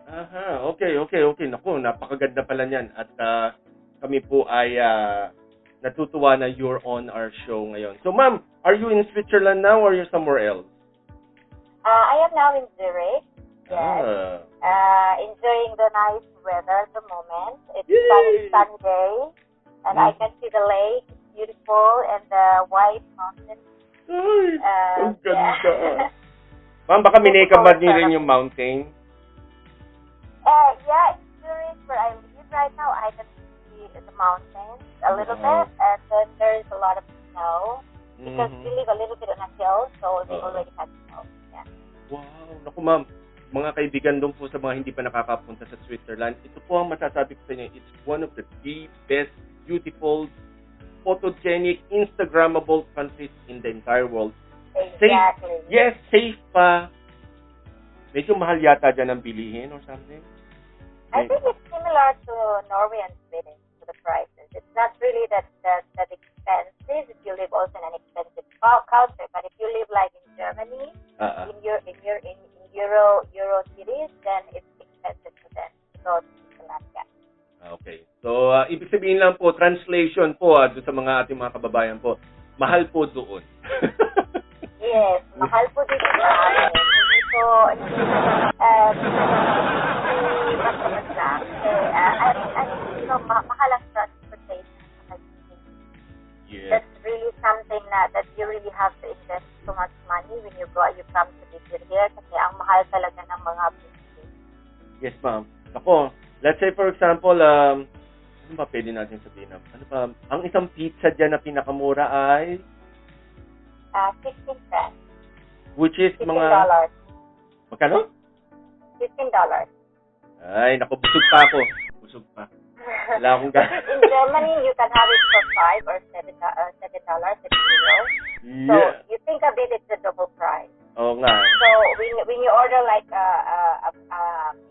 Aha, okay. Naku, napakaganda pala niyan. At kami po ay natutuwa na you're on our show ngayon. So, ma'am, are you in Switzerland now or you're somewhere else? I am now in Zurich. Yes. Ah. Enjoying the nice weather at the moment. It's Yay! sunny day, and I can see the lake. It's beautiful, and the white mountains. Ay, ang ganda. Yeah. Ma'am, baka minekabad niyo rin Beautiful. yung mountain. Yeah, in Zurich, where I live right now, I can see the mountains a little bit, and then there's a lot of snow because we live a little bit on a hill, so they already have snow. Yeah. Wow. Naku, ma'am. Mga kaibigan doon po sa mga hindi pa nakakapunta sa Switzerland, ito po ang masasabi ko sa inyo. It's one of the best, beautiful, photogenic, Instagrammable countries in the entire world. Exactly. Safe. Yes, safe pa. Medyo mahal yata dyan ang bilihin or something. I think it's similar to Norway and Sweden, to the prices. It's not really that expensive if you live also in an expensive culture, but if you live like in Germany, in Euro cities, then it's expensive to them to go to Switzerland. Yeah. Okay. So, ibig sabihin lang po, translation po doon sa mga ating mga kababayan po, mahal po doon. Yes, mahal po dito sa amin. Hindi po, mas lang. Mahal ang transportation. Yes. That's really something that you really have to invest so much money when you come to visit here kasi ang mahal talaga ng mga business. Yes, ma'am. Ako, let's say for example, ano ba pwede natin sabihin? Ano ba? Ang isang pizza dyan na pinakamura ay 15 cents. which is $15. mga magkano? $15. Ay, naku, busog pa ako. Busog pa. Wala akong In Germany, you can have it for $5 or $7 at euro. So Yeah. you think of it, it's a double price. Oo nga. So when you order like a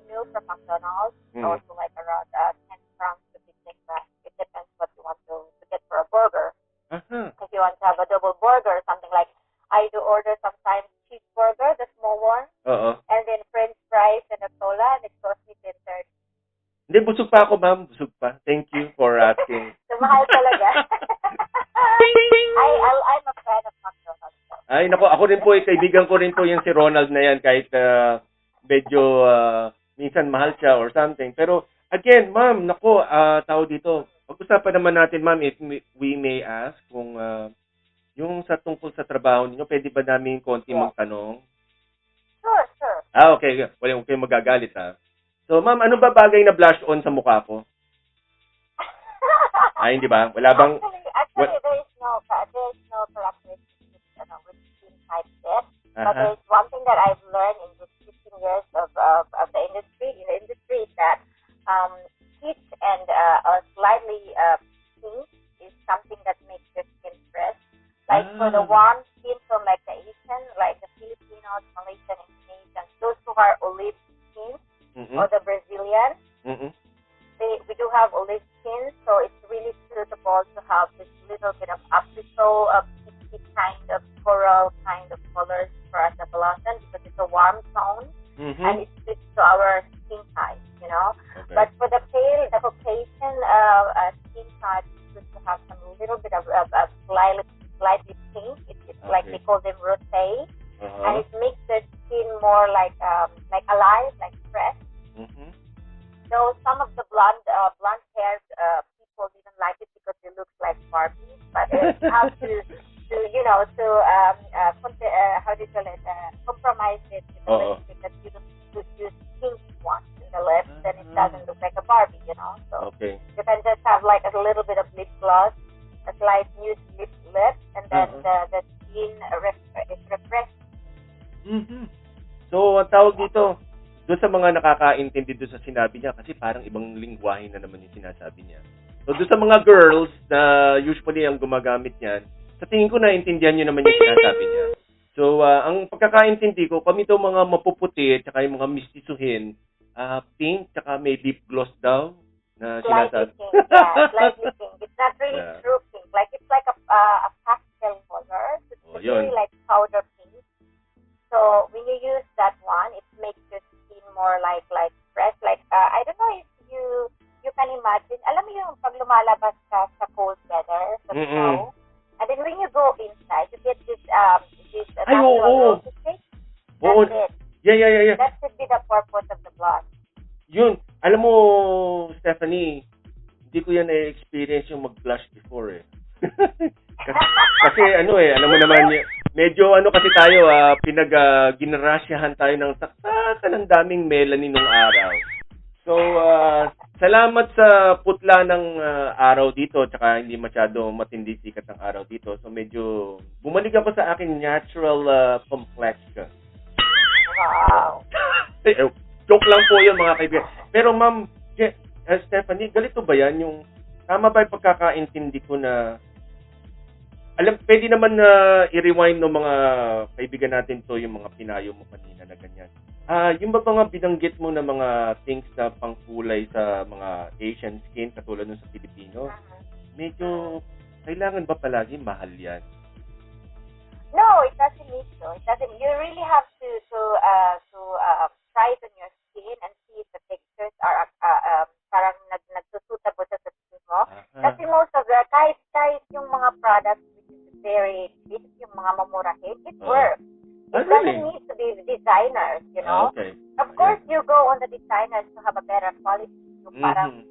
meal from McDonald's, also like around 10 francs to 15 francs. It depends what you want to get for a burger. Aha. If you want to have a double burger or something like, I do order sometimes cheeseburger, the small one, Oo. and then French fries and a cola, and it costs me 10.30. Hindi, busog pa ako, ma'am. Busog pa. Thank you for asking. So mahal talaga. I'm a fan of McDonald's. Ay, naku, ako rin po, kaibigan ko rin po yung si Ronald na yan kahit medyo minsan mahal siya or something. Pero, again, ma'am, naku, tao dito, pag-usapan naman natin, ma'am, if we may ask kung yung sa tungkol sa trabaho niyo, pwede ba namin konti magtanong? Sure. Okay. Huwag kayong magagalit, ha? So, ma'am, ano ba bagay na blush on sa mukha ko? Ay, hindi ba? Wala bang... Actually, there is no characteristic with skin type yet. But there is one thing that I've learned in this 15 years of the industry. In the industry is that peach and slightly pink is something that makes your skin fresh. Like for the warm skin from like the Asian, like the Filipinos, Malaysian, Indonesian, those who are olive skin, or the Brazilian, we do have olive skin, so it's really suitable to have this little bit of apricot, peachy kind of coral kind of colors for us, the blossom, because it's a warm tone and it fits to our skin type, you know. Okay. But for the pale, the Caucasian skin type, it's good to have some little bit of slightly pink. It's like they call them rosé, and it makes the skin more like alive, like fresh. So some of the blonde-haired people didn't like it because it looks like Barbie. But you have to how do you call it? Compromise it with the lipstick that you don't use pink ones in the lips, then it doesn't look like a Barbie, you know. So you can just have like a little bit of lip gloss, a slight nude lip, and then the skin is refreshed. So, ang tawag dito, doon sa mga nakakaintindi doon sa sinabi niya, kasi parang ibang lingwahe na naman yung sinasabi niya. So, doon sa mga girls na usually ang gumagamit niyan, sa tingin ko naintindihan niyo naman yung sinasabi niya. So, ang pagkakaintindi ko, kami daw mga mapuputi at saka yung mga mistisuhin, pink, saka may lip gloss daw na sinasabi. Slightly pink, yeah, slightly pink. It's not really true pink. Like, it's like a pastel color. It's really like powder pink. So, when you use that one, it makes your skin more like fresh lumalabas ka sa cold weather, sa snow. And then when you go inside, you get this natural rosy stick. That's it. Yeah. That should be the purpose of the blush. Yun. Alam mo, Stephanie, hindi ko yan na-experience yung mag-blush before eh. Kasi alam mo naman, medyo kasi tayo, ginarasyahan tayo ng saksakan ng daming melanin nung araw. So, salamat sa putla ng araw dito, tsaka hindi masyado matindi sikat ng araw dito. So, medyo bumalik ako sa aking natural complexion. Wow. Joke lang po yun, mga kaibigan. Pero, Ma'am Stephanie, galito ba yan? Yung, tama ba yung pagkakaintindi ko na pwede naman na i-rewind ng mga kaibigan natin to yung mga pinayo mo kanina na ganyan. Yung ba mga binanggit mo na mga things na pangkulay sa mga Asian skin katulad nun sa Pilipino, medyo kailangan ba palagi mahal yan? No, it doesn't need to. It doesn't. You really have to try it on your skin and see if the textures are parang nagsusuitable sa skin mo. Kasi most of the kahit yung mga products which is very cheap, yung mga mamurahin, it works. It doesn't need to be designers, you know. Okay. Of course, you go on the designers to have a better quality. So parang,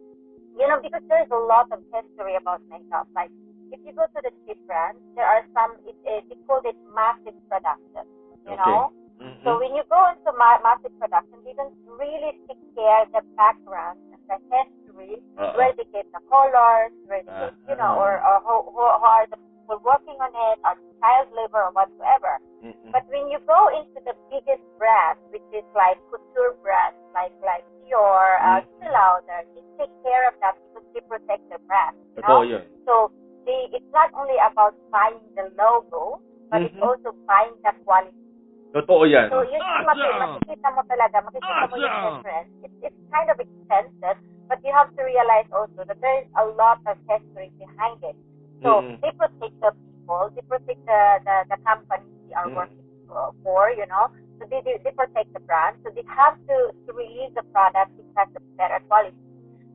because there's a lot of history about makeup. Like, if you go to the cheap brands, there are some, they call it massive production, you know. So when you go into massive production, they don't really take care of the background and the history, where they get the colors, where they get, or who are the people working on it, or child labor or whatsoever. But when you go into the biggest brands, which is like couture brands, like Dior, Estée Lauder, they take care of that because they protect their brand. You know? So it's not only about buying the logo, but it's also buying the quality. Totoo yan. So makikita mo yung difference. It's kind of expensive, but you have to realize also that there is a lot of history behind it. So they protect the people, they protect the companies they are working for, So they protect the brand. So they have to release the product which has a better quality.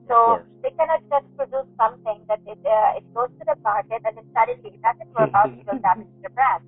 So they cannot just produce something that it goes to the market and then suddenly it doesn't work out, it will damage the brand,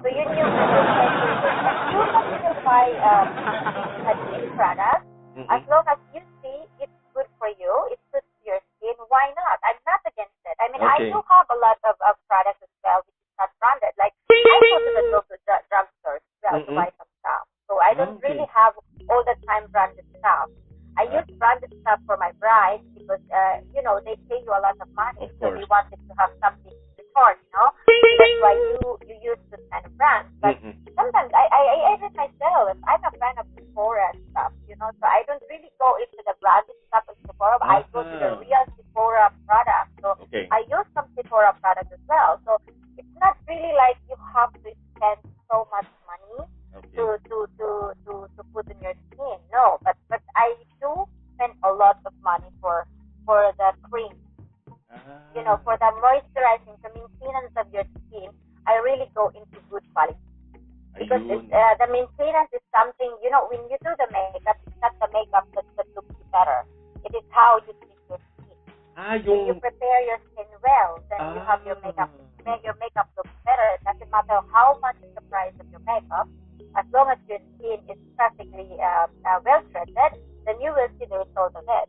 So you need to you can still buy a cheap product as long as you see it's good for you, it suits your skin. Why not? I'm not against it. I mean, I do have a lot of products as well which is not branded. Like I go to the local drugstore as well to buy some stuff. So I don't really have all the time branded stuff. I use branded stuff for my bride because they pay you a lot of money, so they wanted to have something in return, That's why you use this kind of brand. But sometimes I even myself, I'm a fan of Sephora and stuff, so I don't really go into the branded stuff of Sephora, but I go to the real Sephora product. So I use some Sephora products as well. So it's not really like you have to spend so much money to put in your skin. No, but I do spend a lot of money for the cream. For the moisturizing, the maintenance of your skin, I really go into good quality. Because the maintenance is something, when you do the makeup, it's not the makeup that looks you better. It is how you treat your skin. When you prepare your skin well, then you have your makeup. Make your makeup look better. It doesn't matter how much is the price of your makeup. As long as your skin is perfectly well treated, then you will see the result of it.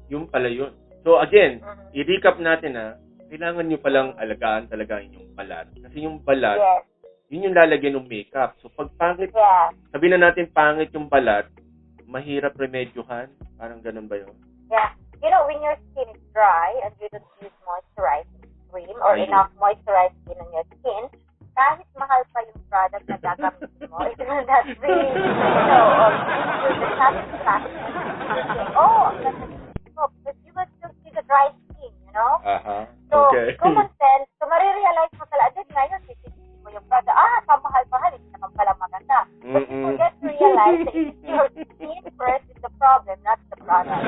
Yung pala yun. So again, i-recap natin kailangan nyo palang alagaan talaga yung balat. Kasi yung balat, yun yung lalagyan ng makeup. So pag pangit, sabihin na natin pangit yung balat, mahirap remedyohan. Parang ganun ba yun? Yeah. When your skin is dry and you don't use moisturizing cream or enough moisturized skin on your skin, kahit mahal pa yung product na gagamitin mo, it will not really, the satisfaction. Because you will still see the dry skin, So, common sense, so marirealize mo talaga, ngayon, sisipin mo yung product, pamahal-mahal, hindi naman pala maganda. But you forget to realize that it's your skin first is the problem, not the product.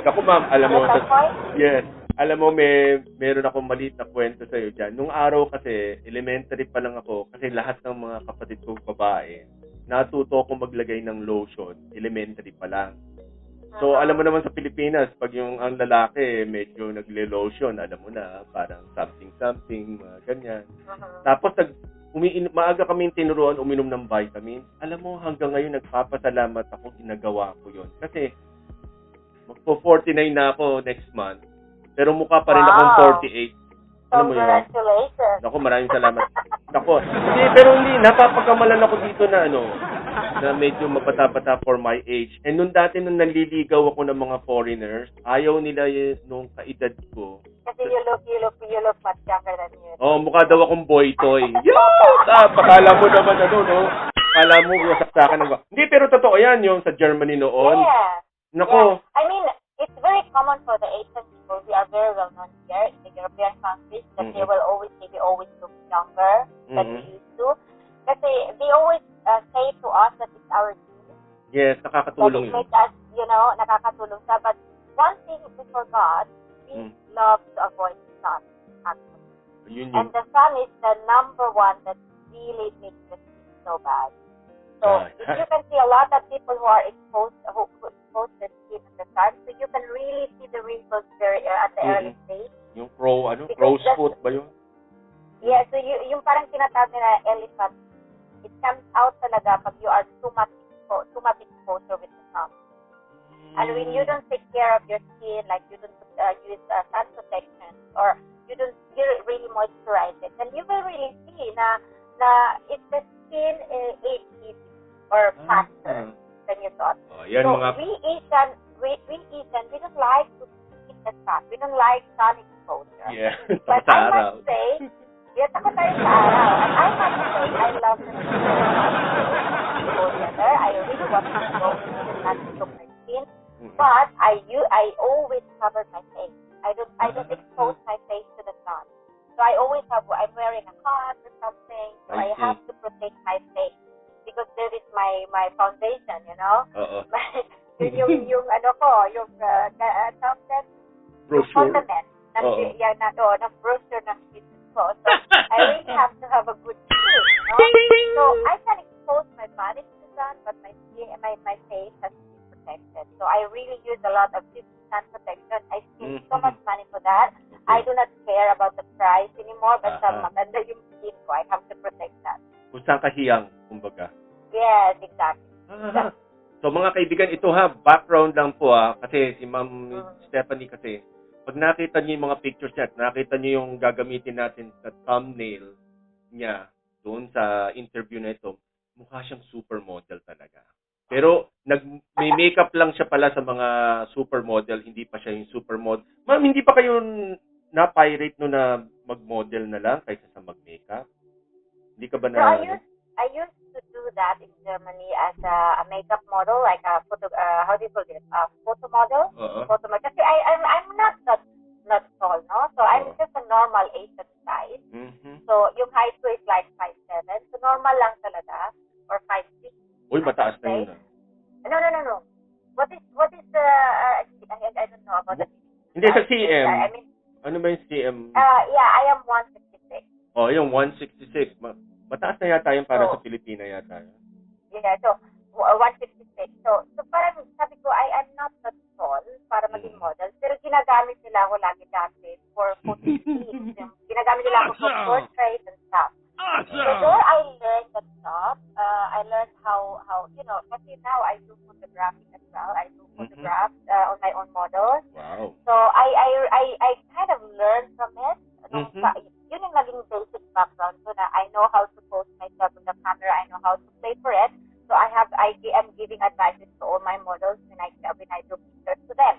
Ako, ma'am, alam mo, alam mo, meron akong maliit na kwento sa'yo dyan. Nung araw kasi, elementary pa lang ako, kasi lahat ng mga kapatid ko babae, natuto akong maglagay ng lotion, elementary pa lang. So, alam mo naman sa Pilipinas, pag yung ang lalaki medyo nagle-lotion, alam mo na, parang something, mga ganyan. Tapos, maaga kami tinuruan uminom ng vitamin. Alam mo, hanggang ngayon, nagpapasalamat ako, ginagawa ko yon. Kasi, magpo-49 na ako next month. Pero mukha pa rin akong 48. Alam mo yun? Congratulations. Ako, maraming salamat. Ako, hindi, napapagkamalan ako dito na na medyo mabata-bata for my age. And nung dati nung nanliligaw ako ng mga foreigners, ayaw nila nung kaedad ko. Kasi you look much younger than you. Oh, mukha daw akong boy toy. Yes! Pakala mo naman no? Kala mo saksakan ng hindi, pero totoo yan yung sa Germany noon. Yeah. Nako. Yeah. I mean, it's very common for the Asian people. We are very well known here in the European countries that they will always look younger than we used to. Kasi they always say to us that it's our genes. Yes, nakakatulong yun. That it makes us, nakakatulong siya. But one thing we forgot, we love to avoid the sun, actually. And the sun is the number one that really makes the skin so bad. So if you can see a lot of people who are exposed their skin to the sun, so you can really see the wrinkles very at the early stage. Yung crow's foot ba yun? Yeah, so yung parang tinatawag nila elephant, it comes out talaga pag you are too much exposure with the sun. And when you don't take care of your skin, like you don't use sun protection, or you really moisturize it, then you will really see na if the skin age easy or faster than you thought. So we Asian, we don't like to eat the sun. We don't like sun exposure. Yeah. But I must say, takot tayo sa araw. And I must say, I love the weather. I really want to go not to look my skin. But I always cover my face. I don't expose my face to the sun. So I'm wearing a hat or something. So I have to protect my face because there is my foundation, yung fundament ng brochure ng business ko. So I really have to have a good skin, So I can expose my body to the sun, but my skin, my face has to be protected. So I really use a lot of sun protection. I spend so much money for that. I do not care about the price anymore, but maganda yung skin ko. I have to protect that. Kung saan kahiyang, kumbaga. Yes, exactly. So mga kaibigan, ito background lang po kasi si Ma'am Stephanie kasi, pag nakita niyo yung mga pictures niya at nakita niyo yung gagamitin natin sa thumbnail niya doon sa interview na ito, mukha siyang supermodel talaga. Pero may makeup lang siya pala sa mga supermodel, hindi pa siya yung supermodel. Ma'am, hindi pa kayo na-pirate no na mag-model na lang kaysa sa mag-makeup? Hindi ka ba na... No, I used to do that in Germany as a makeup model, like a photo, how do you call it? A photo model? Photo model. Kasi I'm not tall, no? So I'm just a normal Asian size. So yung height ko is like 5'7". So normal lang talaga. Or 5'6". Uy, mataas na yun. No. What is the, I don't know about the... Hindi sa CM. I mean, ano ba yung CM? Yeah, I am 166. Oh, yung 166. Mataas na yata yung para sa Pilipina yata. Yeah, so 166. So parang sabi ko, I'm not that tall para maging model. Pero ginagamit nila ako lagi dati for photo shoots. Ginagamit nila ako for portraits and stuff. So there I learned that stuff. I learned how kasi now I do photography as well. I do photographs on my own models. Wow. So I kind of learned from it. Yun yung naging basic background so na I know how to pose myself on the camera. I know how to play for it. So I am giving advices to all my models when I do pictures to them.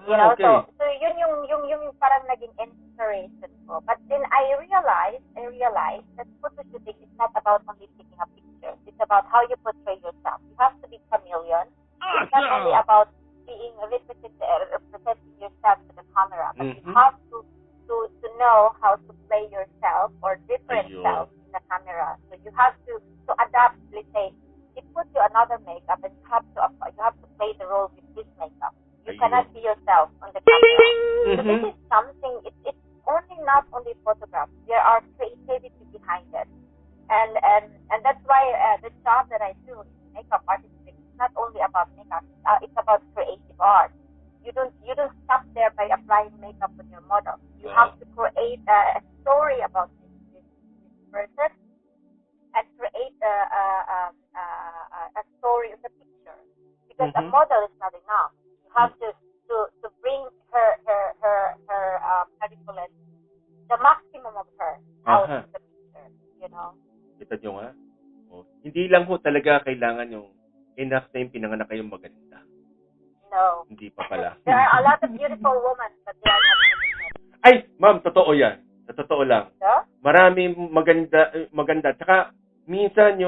Okay. So yun yung parang naging inspiration ko. But then I realized that photo shooting is not about only taking a picture. It's about how you portray yourself. You have to be chameleon. It's not only about being representing yourself to the camera, but you have to know how to play yourself or different selves in the camera. So you have to adapt. Let's say, it puts you another makeup, and you have to play the role with this makeup. You cannot be yourself on the camera. So this is something. It's not only photographs. There are creativity behind it, and that's why the job that I do is makeup artist not only about makeup. It's about creative art. You don't stop there by applying makeup on your model. You have to create a story about this person and create a story of the picture. Because a model is not enough. You have to bring her how do you call it, the maximum of her out of the picture, you know. Kita nyo nga? Hindi lang ho talaga kailangan yung enough na yung pinanganak kayong maganda. No. Hindi pa pala. There are a lot of beautiful women, but they are not beautiful. Ay, ma'am, totoo yan. Sa totoo lang. Yeah? Marami maganda. Tsaka, minsan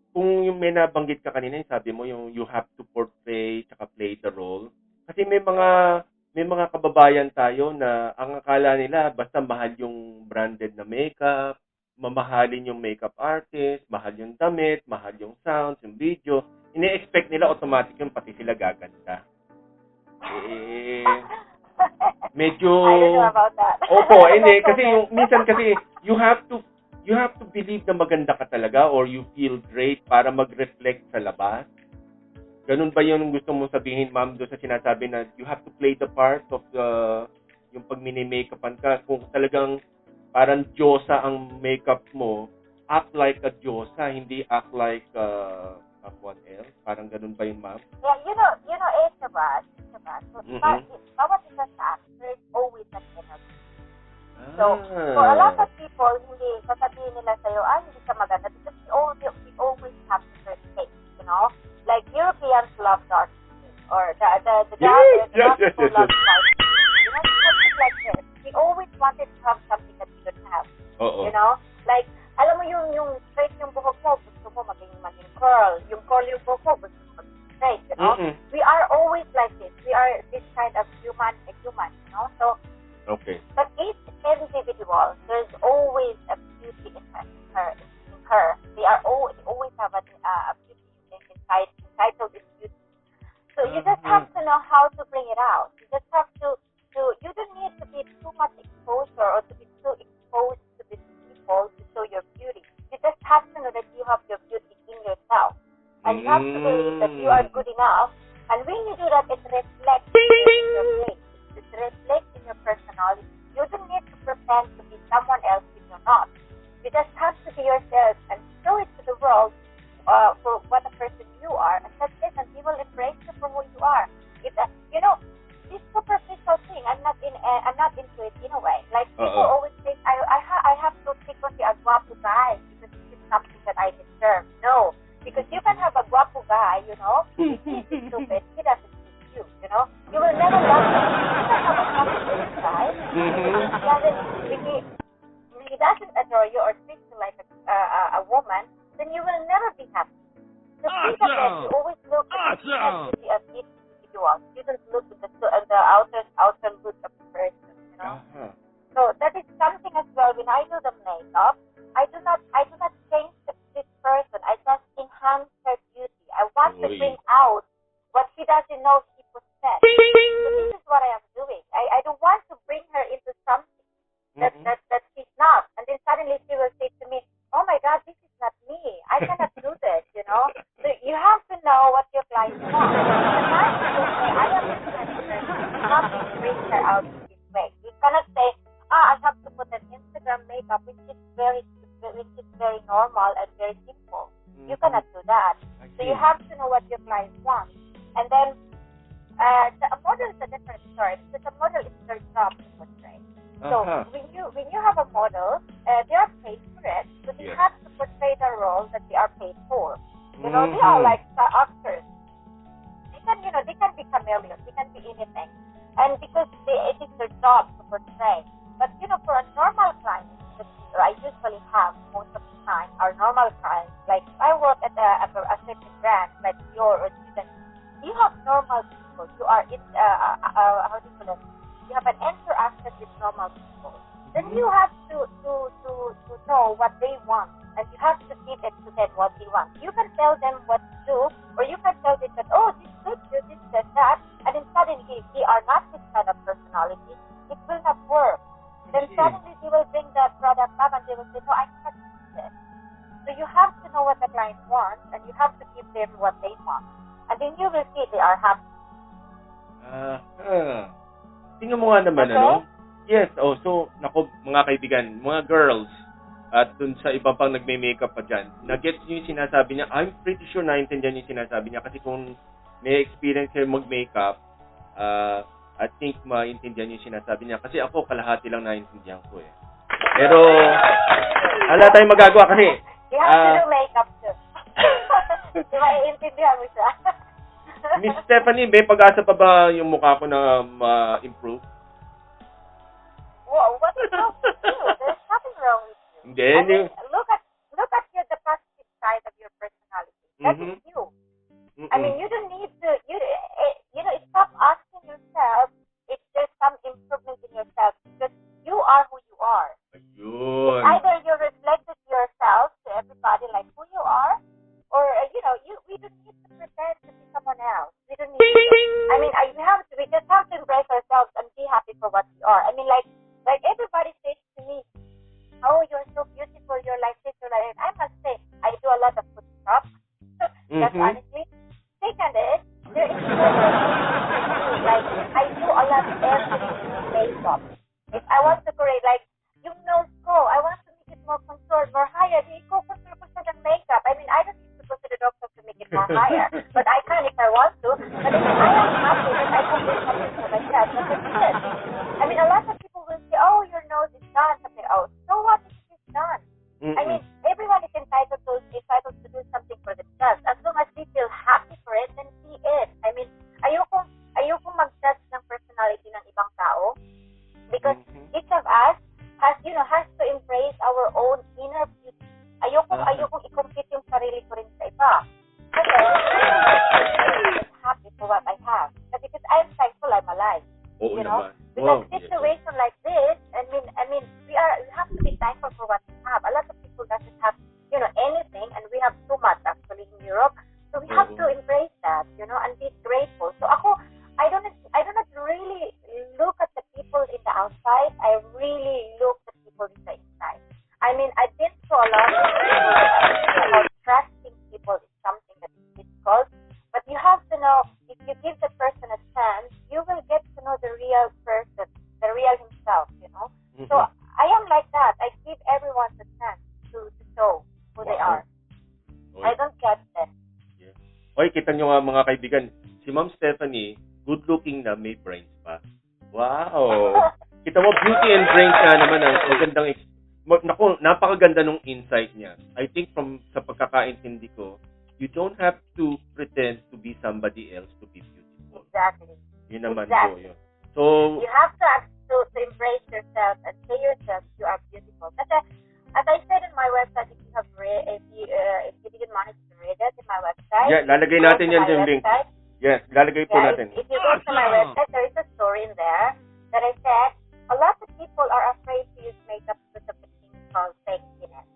kung yung may nabanggit ka kanina, yung sabi mo, yung you have to portray, tsaka play the role. Kasi may mga kababayan tayo na ang akala nila, basta mahal yung branded na makeup, mamahalin yung makeup artist, mahal yung damit, mahal yung sounds, yung video. Ine-expect nila automatic yung pati sila gaganda. Medyo I don't know about that. Opo, kasi yung minsan kasi you have to believe na maganda ka talaga or you feel great para mag-reflect sa labas. Ganun ba yung gusto mong sabihin, ma'am, doon sa sinasabi na you have to play the part of yung pag mini-makeupan ka, kung talagang parang Diyosa ang makeup mo, act like a Diyosa, hindi act like what else? Parang ganun ba yung ma'am? Yeah, you know, it's about. So, bawat isa sa us, there is always an energy. So, for a lot of people, hindi sasabihin nila sa'yo, hindi ka maganda because we always have different tastes, you know? Like Europeans love dark skin, or the people love light skin. You know, something like this. We always wanted to have something that we don't have. You know? Like, alam mo yung straight yung buhok mo, gusto mo maging curl. Yung curl yung buhok mo, gusto mo maging straight, you know? We are always like this. We are this kind of human, you know? So, okay. But each individual, there's always a beauty in her. They are always have a beauty entitled in beauty. So you just have to know how to bring it out. You just have to you don't need to be too much exposure or to be too exposed to these people to show your beauty. You just have to know that you have your beauty in yourself. And you have to believe that you are good enough. And when you do that, it reflects in your face. It reflects in your personality. You don't need to pretend to be someone else if you're not. You just have to be yourself and show it to the world for what a person you are, and that's it. And he will embrace you for who you are. You know, this superficial thing, I'm not into it in a way. Like people always say, I have to pick on the guapo guy because this is something that I deserve. No, because you can have a guapo guy, you know, he's stupid, he doesn't need you, you know. You will never love him. You can have a guapo guy, if he doesn't adore you or treat you like a woman, then you will never be happy. So think of it, you always look at the beauty of each individual. You don't look at the outer look of the person, you know. So that is something as well. When I do the makeup, I do not change this person. I just enhance her beauty. I want to bring out what she doesn't know she possesses. So this is what I am doing. I don't want to bring her into something that she's not. And then suddenly she will say to me, oh my God, this is not me. I cannot do this, you know. So you have to know what your client wants. The client will say, I am this kind of person. You have to bring her out in this way. You cannot say, I have to put an Instagram makeup which is very normal and very simple. You cannot do that. So you have to know what your client wants. And then a model is a different story because a model is their job to portray. So when you have a model, they are paid for it, but they have to portray the role that they are paid for. You know, they are like actors. They can be chameleons. They can be anything, and because it is their job to portray. But you know, for a normal client that I usually have most of the time, our normal clients, like I work at a certain brand like your or Steven, you have normal people. You are how do you call it? You have an interaction with normal people. Then you have to know what they want, and you have to give it to them what they want. You can tell them what to do, or you can tell them that, oh, this good, this, that, and then suddenly they are not this kind of personality. It will not work. Then suddenly they will bring the product up and they will say, no, I cannot do this. So you have to know what the client wants, and you have to give them what they want. And then you will see they are happy. Tingnan mo nga naman, Okay. ano? Yes, so, nako, mga kaibigan, mga girls, at dun sa iba pang nagme-makeup pa dyan, na-gets nyo yung sinasabi niya, I'm pretty sure naintindihan yung sinasabi niya kasi kung may experience kayo mag-makeup, I think maintindihan yung sinasabi niya. Kasi ako, kalahati lang naintindihan ko eh. Pero, wala tayong magagawa kasi, You have to do makeup too. Di ba, iintindihan mo siya? Miss Stephanie, may pag-asa pa ba yung mukha ko na ma-improve? Whoa, what is wrong with you? There's nothing wrong with you. Hindi. I mean, look at the positive side of your personality. That is you. I mean, you don't need to, stop asking yourself if there's some improvement in yourself because you are who you are. Ayun. Either you reflected yourself to everybody like who you are, or, we don't need to pretend to be someone else. We don't need to. I mean, we just have to embrace ourselves and be happy for what we are. I mean, like everybody says to me, oh, you're so beautiful, you're like this, you're like that. I must say, I do a lot of good stuff. That's honestly. Second is, there is like, I do a lot of everything in makeup. If I want to create, like, yung nose ko, I want to make it more contoured, more higher. Di ko contour ko siya ng makeup. I mean, I don't need to go to the doctor to make it more higher. But I can if I want to. But if I am happy that I can do something for myself, that's it. I mean, a lot of people will say, oh, your nose is done. Something, oh, so what if it is done? I mean, everyone is entitled to do something for themselves. As long as they feel happy for it, then be it. I mean, ayoko mag-judge ng personality ng ibang tao because each of us has to embrace our own inner beauty. Ayoko i-compete yung sarili ko rin sa iba. Kasi I'm happy for what I have. Because I'm thankful I'm alive. Oo naman. With a situation like this, I mean, we have to be thankful for what we have. A lot of people doesn't have, anything, and we have too much actually in Europe. So we have to embrace that, and be grateful. So I do not really look at the people in the outside. I really look at people in the inside. I mean, I've been through a lot of people. Trusting people is something that is difficult. But you have to know, if you give the person a chance, you will get to know the real person, the real himself, So I am like that. I give everyone the chance to show who they are. Oy. I don't judge them. Yeah. Oy, kita nyo nga mga kaibigan, si Ma'am Stephanie, good looking na may brains pa. Wow! Kita mo, beauty and brains nga naman ang magandang naku, napakaganda nung insight niya. I think sa pagkakaintindi ko, you don't have to pretend to be somebody else to be beautiful. Exactly. Yun naman Exactly. po yun. So, you have to embrace yourself and say yourself you are beautiful. Kasi, as I said in my website, if you didn't manage to read it in my website, yeah, lalagay natin yan yung link. Yes, lalagay po natin. If you go to my website, there is a story in there that I said, a lot of people are afraid to use makeup because of the thing called fakeness.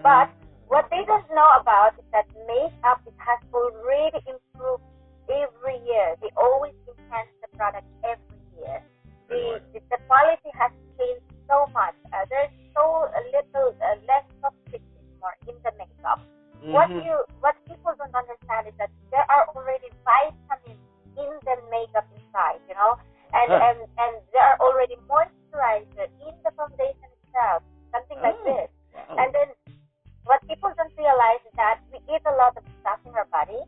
But what they don't know about is that makeup has already improved every year. They always enhance the product every year. The quality has changed so much. There's so little less toxic anymore in the makeup. What people don't understand is that there are already vitamins in the makeup inside, and there are already moisturizer in the foundation itself, something like this. Wow. And then what people don't realize is that we eat a lot of stuff in our body,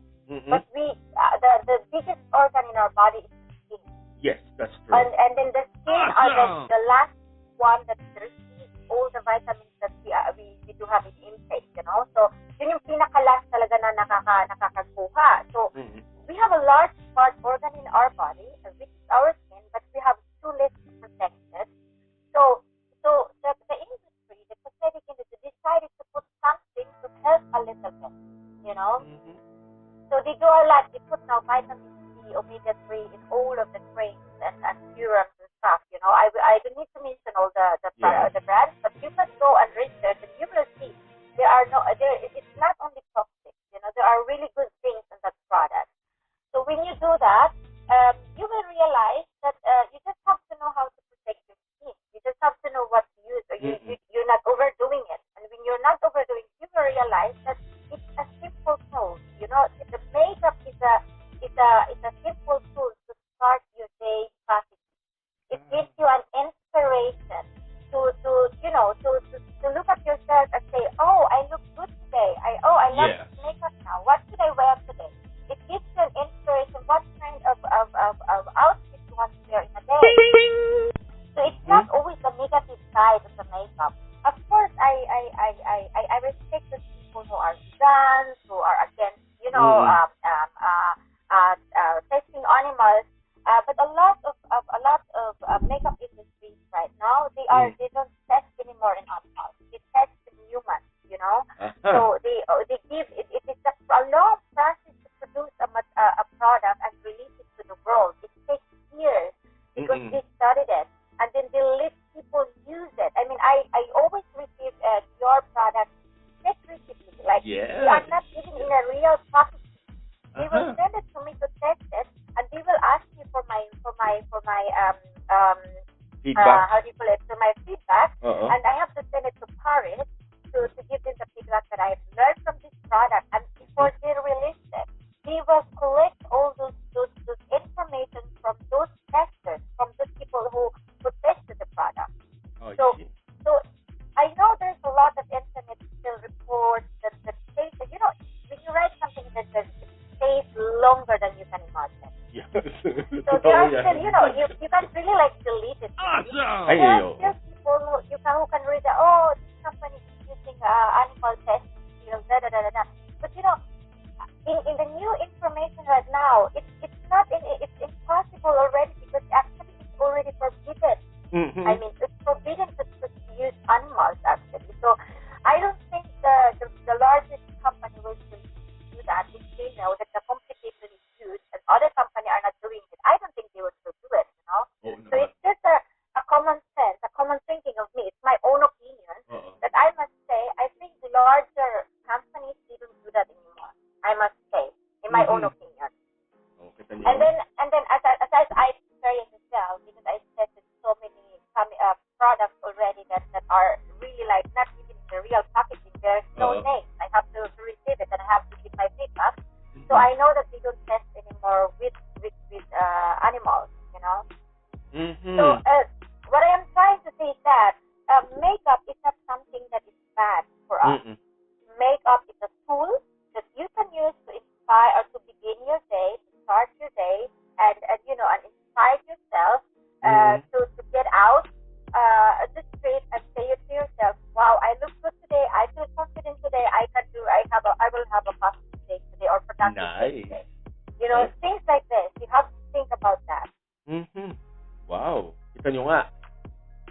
but the biggest organ in our body is the skin. Yes, that's true. And then the skin are the last one that receives all the vitamins that we do have in intake, So yun yung pinaka-last talaga na nakakakuha. So we have a large part organ in our body, which is our skin, but we have too less to protect it. So the industry, the cosmetic industry, decided to put something to help a little bit, So they do a lot. They put now vitamin C, omega-3 in all of the creams and serums and stuff, I don't need to mention all the brands, but you can go and research and you will see it's not only toxic, there are really good things in that product. So when you do that, you will realize that you just have to know how to protect your skin. You just have to know what to use, or you're not overdoing it. And when you're not overdoing it, you will realize that it's a simple tone. The makeup is a I love Yeah. this makeup now. What should I wear today? It gives you an inspiration what kind of outfit you want to wear in a day. So it's not always the negative side of the makeup. Of course, I respect the people who are vegans, who are against, testing animals. But a lot of makeup industries right now, they don't test anymore in animals. They test in humans. So they give it is a long process to produce a product and release it to the world. It takes years because they studied it, and then they let people use it. I mean, I always receive your product secretively. Like, they are not even in a real package. They will send it to me to test it, and they will ask me for my feedback. how do you call it? For my feedback, and I have to send it to Paris to give them the feedback that I've learned from this product. And before they release it, they will collect all those information from those testers, from those people who tested the product. So I know there's a lot of internet still reports that states that, when you write something that it stays longer than you can imagine. Yes. So there are still, you can't really delete it. Awesome. There are still people who can read that, this company is using animal test field, da da da da. But in the new information right now, it's impossible already, because actually it's already forbidden. I mean, it's forbidden to use animals actually. So I don't think the largest company will do that if they know that the competition is huge and other companies are not doing it. I don't think they will still do it. Oh, no. So it's just a common sense, a common thinking of me. It's my own opinion that I must say. I think larger companies they don't do that anymore. I must say, in my own opinion. And then as I experienced as well, because I tested so many products already that are really not even in the real packaging. There's no name. I have to receive it and I have to give my feedback. So I know that they don't test anymore with animals. So what I am trying to say is that makeup is not something that is bad for us. Makeup is a tool that you can use to inspire or to begin your day, to start your day, and inspire yourself to get out the street and say it to yourself, wow, I look good today, I feel confident today, I will have a positive day today or productive day today. Things like this. You have to think about that. Wow. Kita nyo nga,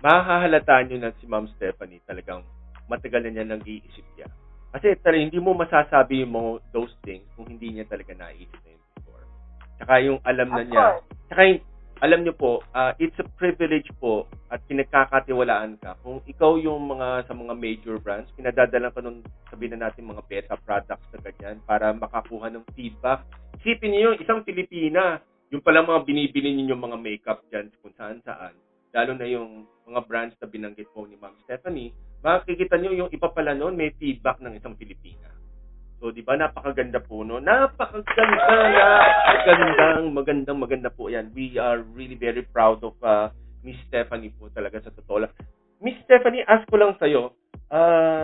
mahahalata nyo na si Ma'am Stephanie talagang matagal na niya nag-iisip niya. Kasi hindi mo masasabi mo those things kung hindi niya talaga naisip na yun before. Tsaka yung alam na niya. Tsaka yung, alam niyo po, it's a privilege po at pinagkakatiwalaan ka. Kung ikaw yung sa mga major brands, pinadadala ka nung sabihin na natin mga beta products na ganyan para makakuha ng feedback. Isipin niyo yung isang Pilipina, yung pala mga binibili niyo yung mga makeup dyan kung saan-saan. Lalo na yung mga brands na binanggit po ni Ma'am Stephanie, makikita niyo yung iba pala noon may feedback ng isang Pilipina. So, di ba, napakaganda po, no? Maganda po yan. We are really very proud of Miss Stephanie po talaga sa totoo lang. Miss Stephanie, ask ko lang sa'yo,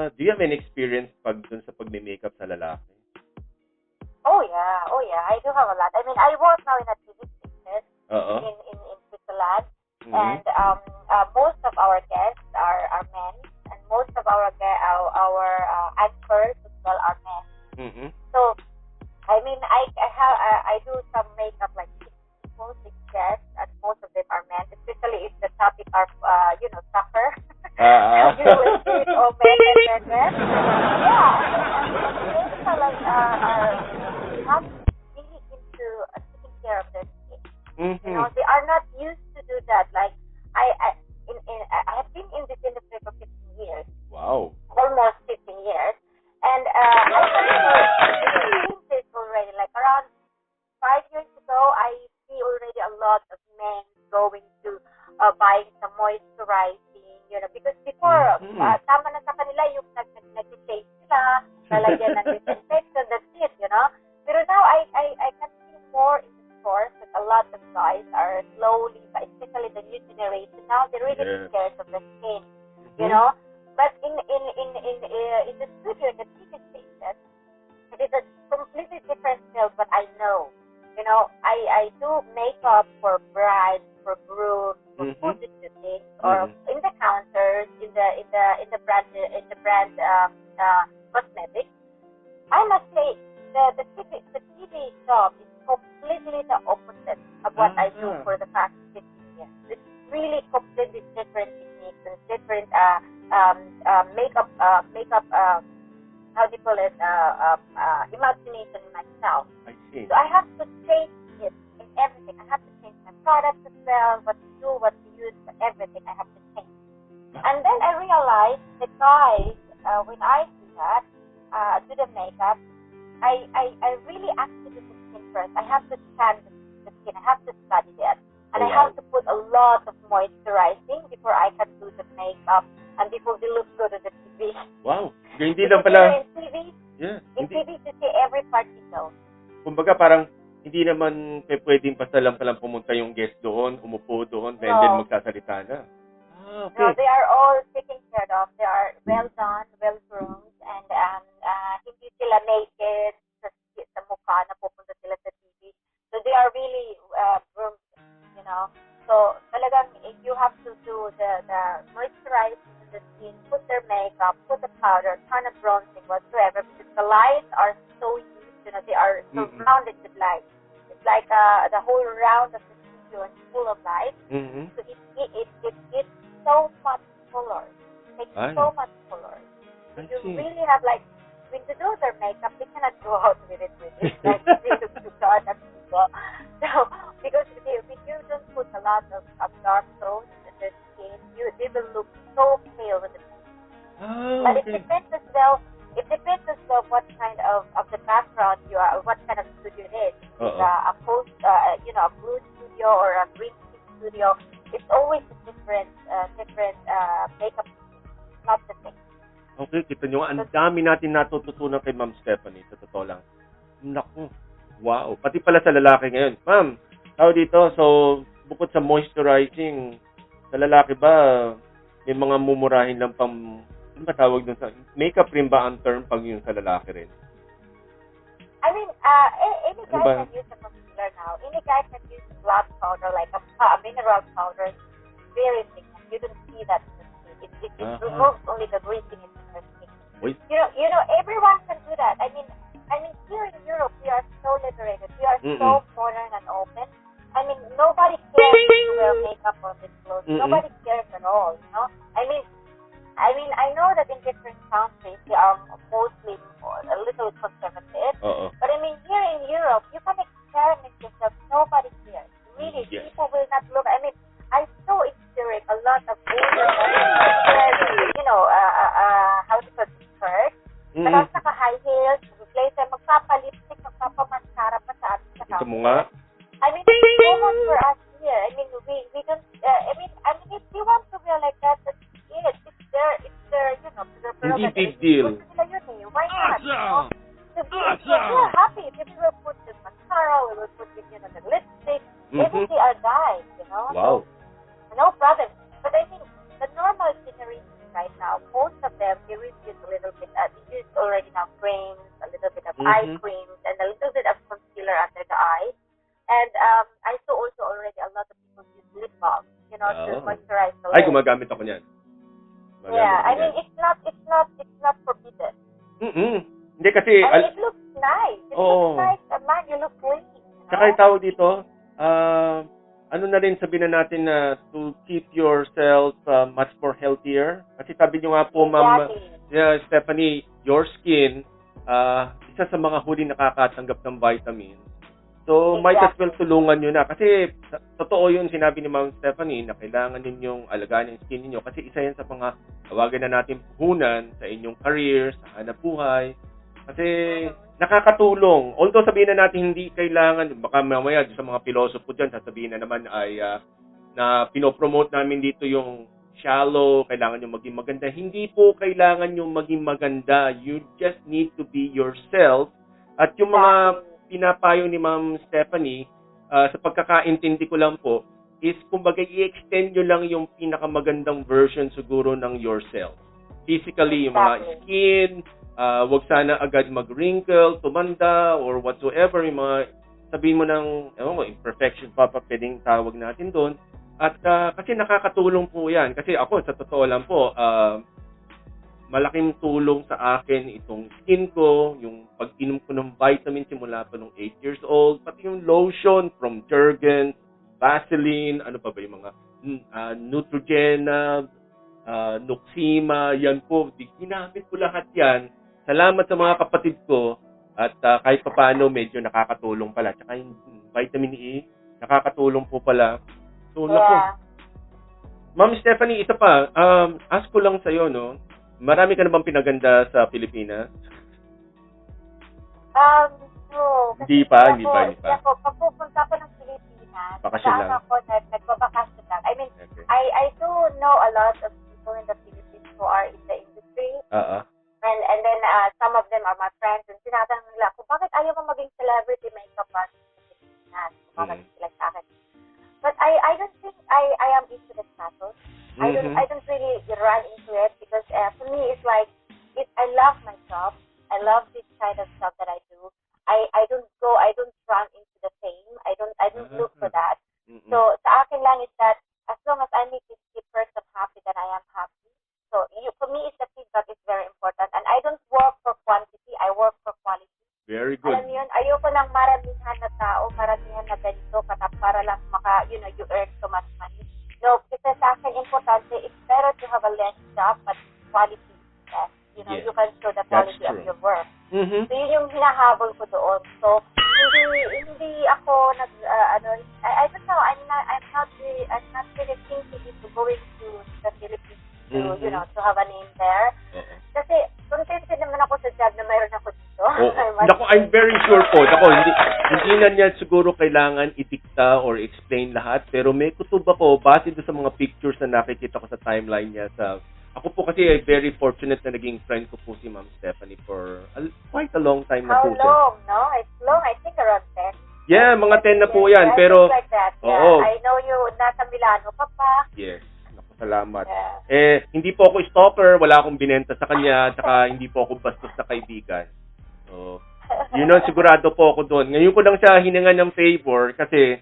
do you have any experience dun sa pagme-makeup sa lalaki? Oh yeah, I do have a lot. I mean, I work now in a TV business in Switzerland, and most of our guests are men, and most of our anchors as well are men. So, I mean, I do some makeup like 6 guests, and most of them are men. Especially if the topic are soccer. You will see it all men and men. Yeah, and are not really into taking care of their skin. They are not used to do that. Like I have been in this industry for 15 years. Wow. Almost 15 years. And I have seen this already. Like around 5 years ago, I see already a lot of men going to buying some moisturizing, because before, tama na sa kanila yung nag-shave sila, lalagyan ng disinfectant, that's it, with a completely different field, but I know. You know, I do makeup for brides, for grooms, for photo shootings, or in the counters, in the brand cosmetics. I must say the TV job is completely the opposite of what I do for the past 15 years. It's really completely different techniques and different makeup how do you call it, imagination in myself. I see. So I have to change it in everything. I have to change my products as well, what to do, what to use, everything I have to change. And then I realized the guys, when I do that, do the makeup, I really actually do the skin first. I have to scan the skin. I have to study it. And I have to put a lot of moisturizing before I can do the makeup and before they look good on the TV. Wow. Hindi lang pala. In TV, Yeah. TV you see every particle. Kumbaga parang hindi naman pwedeng basta lang palang pumunta yung guest doon, umupo doon, then magsasalita na. Okay. No, they are all taken care of. They are well done, well groomed, and hindi sila naked sa mukha na pupunta sila sa TV. So they are really groomed, you know. So talagang you have to do the moisturizing the skin, put their makeup, put the powder, ton of bronzing, whatsoever, because the lights are so huge, you know, they are surrounded with light. It's like the whole round of the studio is full of light. So it gives so much color. It makes so much color. So you really have like, when you do their makeup, they cannot go out with it. Like they look too dark and people. So because if you don't put a lot of dark tones in the skin, they will look so pale with the skin. But it depends as well. It depends as well what kind of the background you are, what kind of studio it is. A post, a blue studio or a green studio. It's always a different makeup. Not the same. Okay, kita nyo, ang dami natin natututunan kay Ma'am Stephanie, sa totoo lang. Naku, wow. Pati pala sa lalaki ngayon. Ma'am, tao dito, so, bukod sa moisturizing, sa lalaki ba, may mga mumurahin lang pang, ano ba tawag dun sa, makeup rin ba ang term pag yung sa lalaki rin? I mean, any guy can use a concealer now. Any guy can use black powder, like a mineral powder. Very thick. You don't see that in the skin. It removes only the greasiness in the skin. Wait. You know, everyone can do that. I mean, here in Europe, we are so liberated. We are so modern and open. I mean, nobody cares to wear makeup on this clothes. Nobody cares at all, you know? I mean, I know that in different countries, they are mostly a little conservative. But I mean, here in Europe, you can experiment yourself. Nobody cares. Really, people will not look. I mean, I saw in Zurich a lot of older women, you know, how to put skirt. Tapos naka-high heels, replace magpapalipstick, magpapamascara pa sa atin sa counter. I mean, it's common for us here. I mean, we don't. I mean, if you want to wear like that, that's it. It's their, you know, their prerogative. Hindi big deal. Why not? Awesome. So we're happy if we will put the mascara, we will put the, you know, the lipstick. Even they are guys, you know. Wow. So, no problem. But I think the normal generation right now, most of them, they will use a little bit. They use already now creams, a little bit of eye creams, and a little bit of concealer under the eyes. And I saw also already a lot of people use lip balm, you know, to moisturize the lips. Ay, gumagamit ako niyan. I mean, it's not forbidden. Hindi kasi... I mean, it looks nice. It looks nice. Man, you look clean. Saka yung tawag dito, ano na rin sabihin na natin na to keep yourself much more healthier. Kasi sabi nyo nga po, Ma'am Stephanie, your skin, isa sa mga huli nakakatanggap ng vitamins. So, might as well tulungan nyo na. Kasi, totoo yun, sinabi ni Ma'am Stephanie, na kailangan ninyong alagaan yung skin niyo. Kasi isa yan sa mga tawagan na natin puhunan sa inyong career, sa hanap buhay. Kasi, nakakatulong. Although sabihin na natin hindi kailangan, baka mamaya sa mga pilosopo dyan, sasabihin na naman ay na pinopromote namin dito yung shallow, kailangan nyo maging maganda. Hindi po kailangan nyo maging maganda. You just need to be yourself. At yung mga pinapayo ni Ma'am Stephanie, sa pagkakaintindi ko lang po, is kumbaga i-extend nyo lang yung pinakamagandang version siguro ng yourself. Physically, yung mga skin, wag sana agad mag-wrinkle, tumanda, or whatsoever, yung mga sabihin mo ng imperfection pa pwedeng tawag natin doon. At kasi nakakatulong po yan. Kasi ako, sa totoo lang po, malaking tulong sa akin itong skin ko, yung pag-inom ko ng vitamin simula pa nung 8 years old, pati yung lotion from Jergens, Vaseline, ano pa ba yung mga Neutrogena, Noxima, yan po. Ginamit ko lahat yan. Salamat sa mga kapatid ko at kahit papaano medyo nakakatulong pala. Tsaka yung vitamin E, nakakatulong po pala. So, naku. Ma'am Stephanie, isa pa, ask ko lang sa'yo, no? Marami ka na bang pinaganda sa Pilipinas? No. Hindi pa. Hindi ako, pag pupunta ko ng Pilipinas, bakasyon lang. Ako, nagbabakasyon lang. I mean, Okay. I do know a lot of people in the Philippines who are in the industry. And then some of them are my friends. And tinatanong nila, kung bakit ayaw mo maging celebrity makeup artist sa Pilipinas? Bakit sila sa akin? But I don't think I am into the status. I don't really run into it because for me it's like I love my job. I love this kind of stuff that I do. I don't run into the fame. I don't look for that. So sa akin lang is that as long as I make this person happy, then I am happy. So for me, the feedback is very important, and I don't work for quantity. I work for quality. Very good. Alam mo yun, ayoko ng maramihan na tao, maramihan na ganito, para lang you earn so much money. No, kasi sa akin, importante, it's better to have a less job, but quality is best. You can show the quality of your work. So yun yung hinahabol ko doon. So, hindi ako I don't know, I'm not really thinking into going to the Philippines to have a name there. Kasi contented naman ako sa job na mayroon ako dito. Naku, I'm very sure po. Naku, hindi na niya siguro kailangan itikta or explain lahat, pero may kutuba ko base doon sa mga pictures na nakikita ko sa timeline niya. Ako po kasi very fortunate na naging friend ko po si Ma'am Stephanie for quite a long time na po siya. How long? No? It's long. I think around 10. Yeah, mga 10 na po yan. Pero, like that. Yeah. I know you, nasa Milano ka pa. Yes. Salamat. Yeah. Hindi po ako stalker, wala akong binenta sa kanya, saka hindi po ako bastos na kaibigan. So, yun ang sigurado po ako doon. Ngayon ko lang siya hiningan ng favor kasi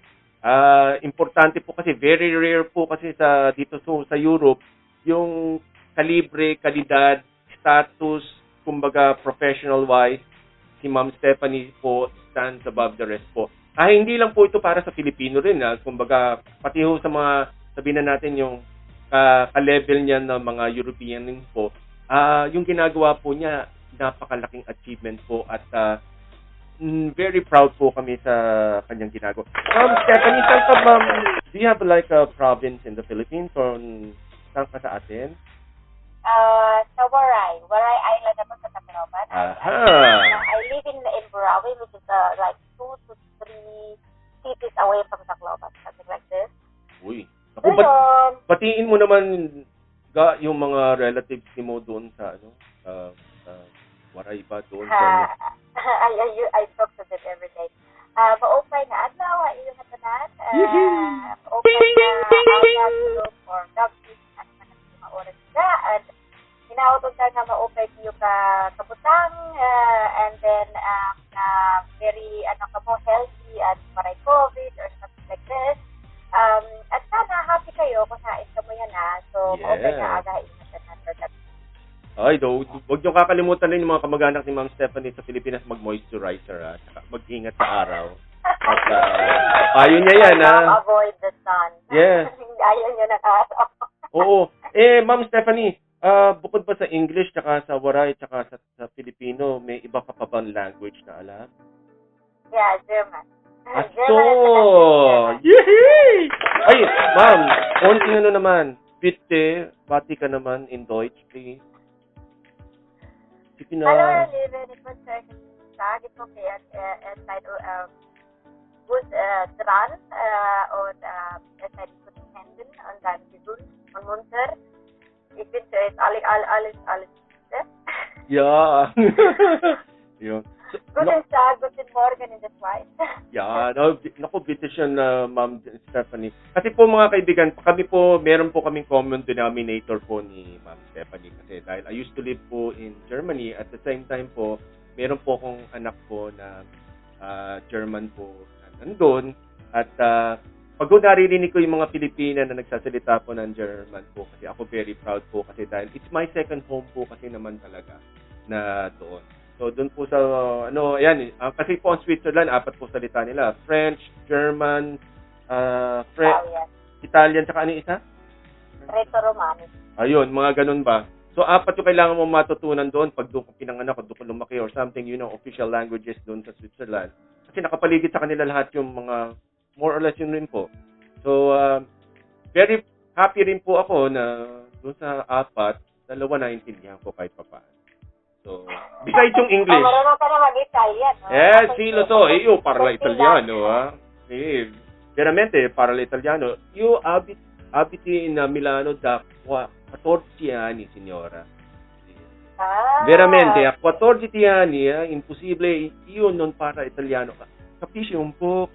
importante po kasi very rare po kasi dito sa Europe yung kalibre, kalidad, status, kumbaga professional wise, si Ma'am Stephanie po stands above the rest po. Hindi lang po ito para sa Filipino rin, kumbaga pati ho sa mga sabihin na natin yung ka-level niya ng mga European po, yung ginagawa po niya, napakalaking achievement po at very proud po kami sa kanyang ginagawa. Stephanie, do you have like a province in the Philippines or saan ka sa atin? Sa Waray Island ako sa Tacloban. I live in Burawi, which is like 2 to 3 cities away from Tacloban, something like this. Uy. Ako, batiin mo naman yung mga relatives mo doon sa Waray ba doon sa I talk to them every day. Maupay na adlaw iyong hatanan. Maupay na adlaw for doctors at mga oras na at hinautod ka nga maupay niyo kabutang and then very healthy at maray COVID or something like this. At sana happy kayo kung nain ka mo yan So, maupay na aga ingatan for that. Ay, huwag niyo kakalimutan rin yung mga kamag-anak ni Ma'am Stephanie sa Pilipinas mag-moisturizer saka mag-ingat sa araw. At ayaw niya yan Avoid the sun. Yes. Ayaw niya ng araw. Oo. Ma'am Stephanie, bukod ba sa English tsaka sa Waray tsaka sa Filipino, may iba ka pa bang language na alam? Yeah, German. Yehey! Ay, ma'am, konting naman. Bitte, bati ka naman in Deutsch, please. Hallo, ihr Lieben, ich muss euch sagen, ich hoffe, ihr seid gut dran und ihr seid in guten Händen und dann gesund und munter. Ich wünsche euch alles Gute. Ja. Yun. Guten Tag, Guten Morgen in the Schweiz. Yeah, no, naku, British yun, Ma'am Stephanie. Kasi po mga kaibigan, kami po, meron po kaming common denominator po ni Ma'am Stephanie. Kasi dahil I used to live po in Germany, at the same time po, meron po akong anak po na German po na nandun. At pag ko naririnig ko yung mga Pilipina na nagsasalita po ng German po, kasi ako very proud po kasi dahil it's my second home po kasi naman talaga na doon. So, doon po sa, kasi po ang Switzerland, 4 po salita nila. French, German, Italian, tsaka ano yung isa? Greco-Romano. Ayun, mga ganun ba? So, 4 yung kailangan mo matutunan doon pag doon ko pinanganak o doon ko lumaki or something, official languages doon sa Switzerland. Kasi nakapaligid sa kanila lahat yung mga, more or less yun rin po. So, very happy rin po ako na doon sa 4, 2 naintindihan ko kahit papaano. So, besides yung English. Marunong ka na mag-Italian, no? Sì, lo so, io parlo italiano, Sì, veramente parlo italiano. Io abiti in Milano da 14 anni, signora. Veramente, a 14 anni, impossibile, io non parlo italiano. Capisci un po',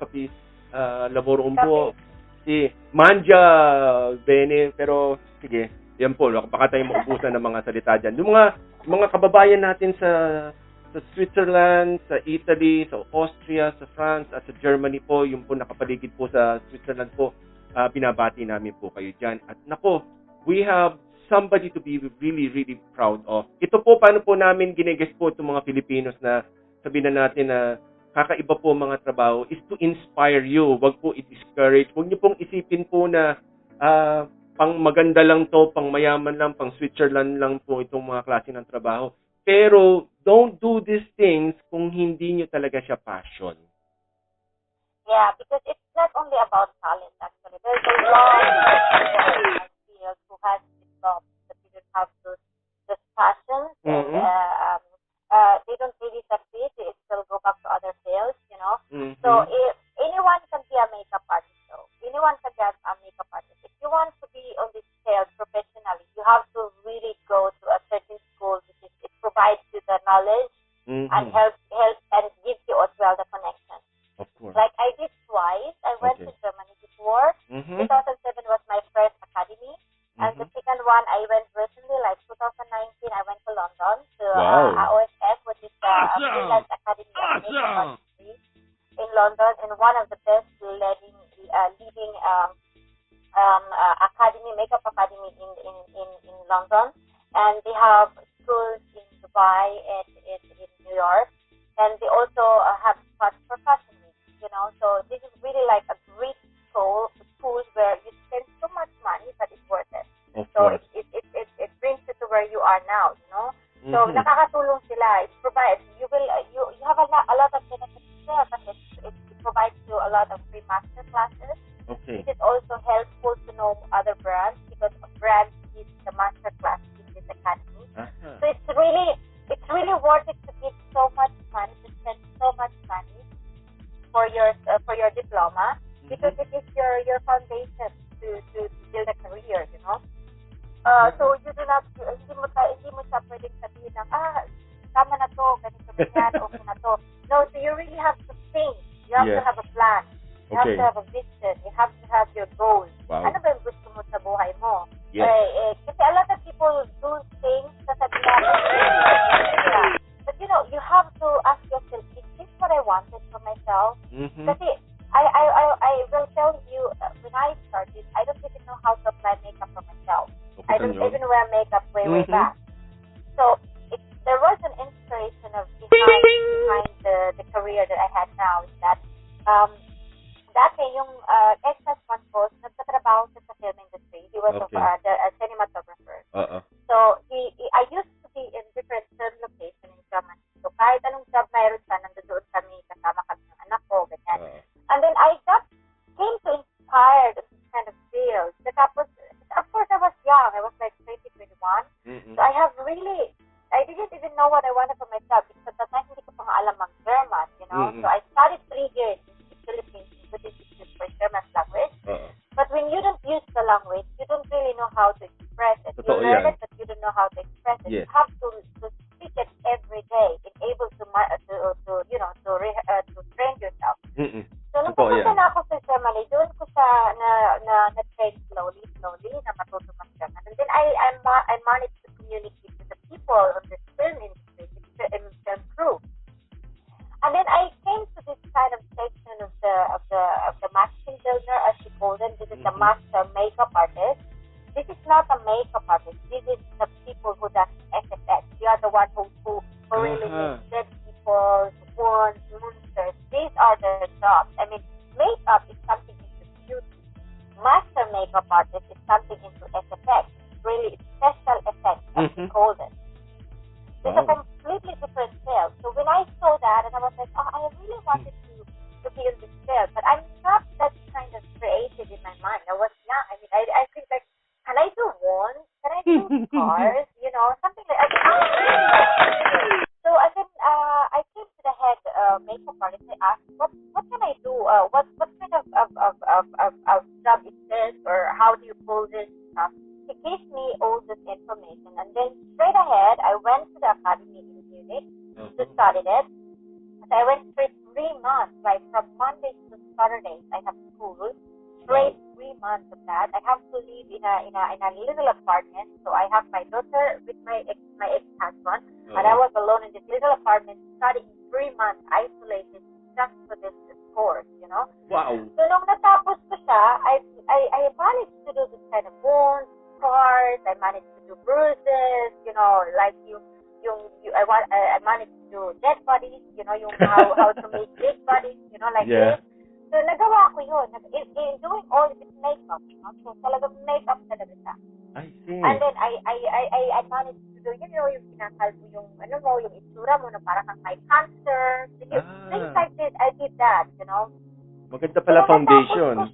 lavoro un po'. Sì, mangia bene, pero sige, yan po, baka tayo maubusan ng mga salita dyan. Yung mga kababayan natin sa Switzerland, sa Italy, sa Austria, sa France, at sa Germany po, yung po nakapaligid po sa Switzerland po, binabati namin po kayo dyan. At nako, we have somebody to be really, really proud of. Ito po, paano po namin ginigest po itong mga Filipinos na sabihin na natin na kakaiba po mga trabaho is to inspire you. Wag po i-discourage. Wag niyo pong isipin po na pang maganda lang to, pang mayaman lang, pang Switzerland lang po itong mga klase ng trabaho. Pero don't do these things kung hindi nyo talaga siya passion. Yeah, because it's not only about talent actually. There's a lot of people who has this job but they don't have those passions and they don't really succeed. They still go back to other fields, Mm-hmm. So if anyone can be a makeup artist, though. Anyone can be a makeup artist. If you want to be on this field professionally, you have to really go to a certain school because it provides you the knowledge and helps and gives you as well the connection. Of course. Like I did twice. I went to Germany before. 2007 was my first academy. And the second one, I went recently, like 2019, I went to London to OSF, which is a freelance academy of makeup artistry in London, and one of the best leading makeup academy in London. And they have schools in Dubai and in New York, and they also have spots for fashion week. So this is really like a great school where you spend so much money, but it's worth it. So it brings you to where you are now, So nakakatulong sila. It provides you have a lot of benefits there, but it provides you a lot of free master classes. Okay. It is also helpful to know other brands because a brand is the master class in this academy. So it's really worth it to give so much money, to spend so much money for your diploma because it is your foundation to build a career, So you do not, hindi mo siya pwedeng sabihin ng, tama na to, ganito ganyan, okay na to. No, so you really have to think. You have to have a plan. You have to have a vision. You have to have your goals. Wow. Ano ba yung gusto mo sa buhay mo? Yes. Kasi a lot of people do things sa sabihin natin. But you have to ask yourself, is this what I wanted for myself? Kasi I will tell you, when I started, I don't even know how to apply makeup for myself. I don't even wear makeup way back. So there was an inspiration behind the career that I had now is that dati yung ex-husband ko nagtatrabaho sa film industry. He was a cinematographer. So I used to be in different film locations in Germany. So kahit anong job mayroon siya, nandoon kami, kasama kami ng anak ko, ganyan. And then I came to inspired in this kind of field. Tapos, of course, I was young. I was like 20, 21. So I didn't even know what I wanted for myself because at that time, hindi ko pa nga alam mag-German, So I studied 3 years in the Philippines in Buddhist Institute for German language. But when you don't use the language, you don't really know how to express it. You learn it, but you don't know how to express it. Yes. How section of the masking builder, as we call them. This is the master makeup artist. This is not a makeup artist. This is the people who does FFX. You are the one who really makes dead people, wounds, monsters. These are their jobs. I mean, makeup is something into beauty. Master makeup artist is something into FFX. Really special effects, as we call them. It's a completely different field. So when I saw that, and I was like, oh, I really wanted to be in this field, but I'm not that kind of creative in my mind. I was young. I mean, I think like, can I do wands? Can I do cars? You know, something like that. So I came to the head makeup artist. I asked, what can I do? What kind of job is this, or how do you pull this stuff? He gave me all this information, and then straight ahead, I went to the academy in Munich to study it. So I went straight 3 months, like from Mondays to Saturdays. I have school. Straight 3 months of that. I have to live in a little apartment. So I have my daughter with my ex-husband, and I was alone in this little apartment studying 3 months, isolated, just for this course, you know. Wow. So nung natapos ko siya, I managed to do this kind of wounds, scars. I managed to do bruises, you know, like I managed to do dead bodies, you know, yung how to make big bodies, you know, like this. So nagawa ko yun. In doing all this makeup, you know, so talagang makeup talaga siya. I see. And then I managed to do, you know, yung kinakalbo yung, ano mo, yung itsura mo na parang kang may cancer. Things like this, I did that, you know. Maganda pala so, foundation.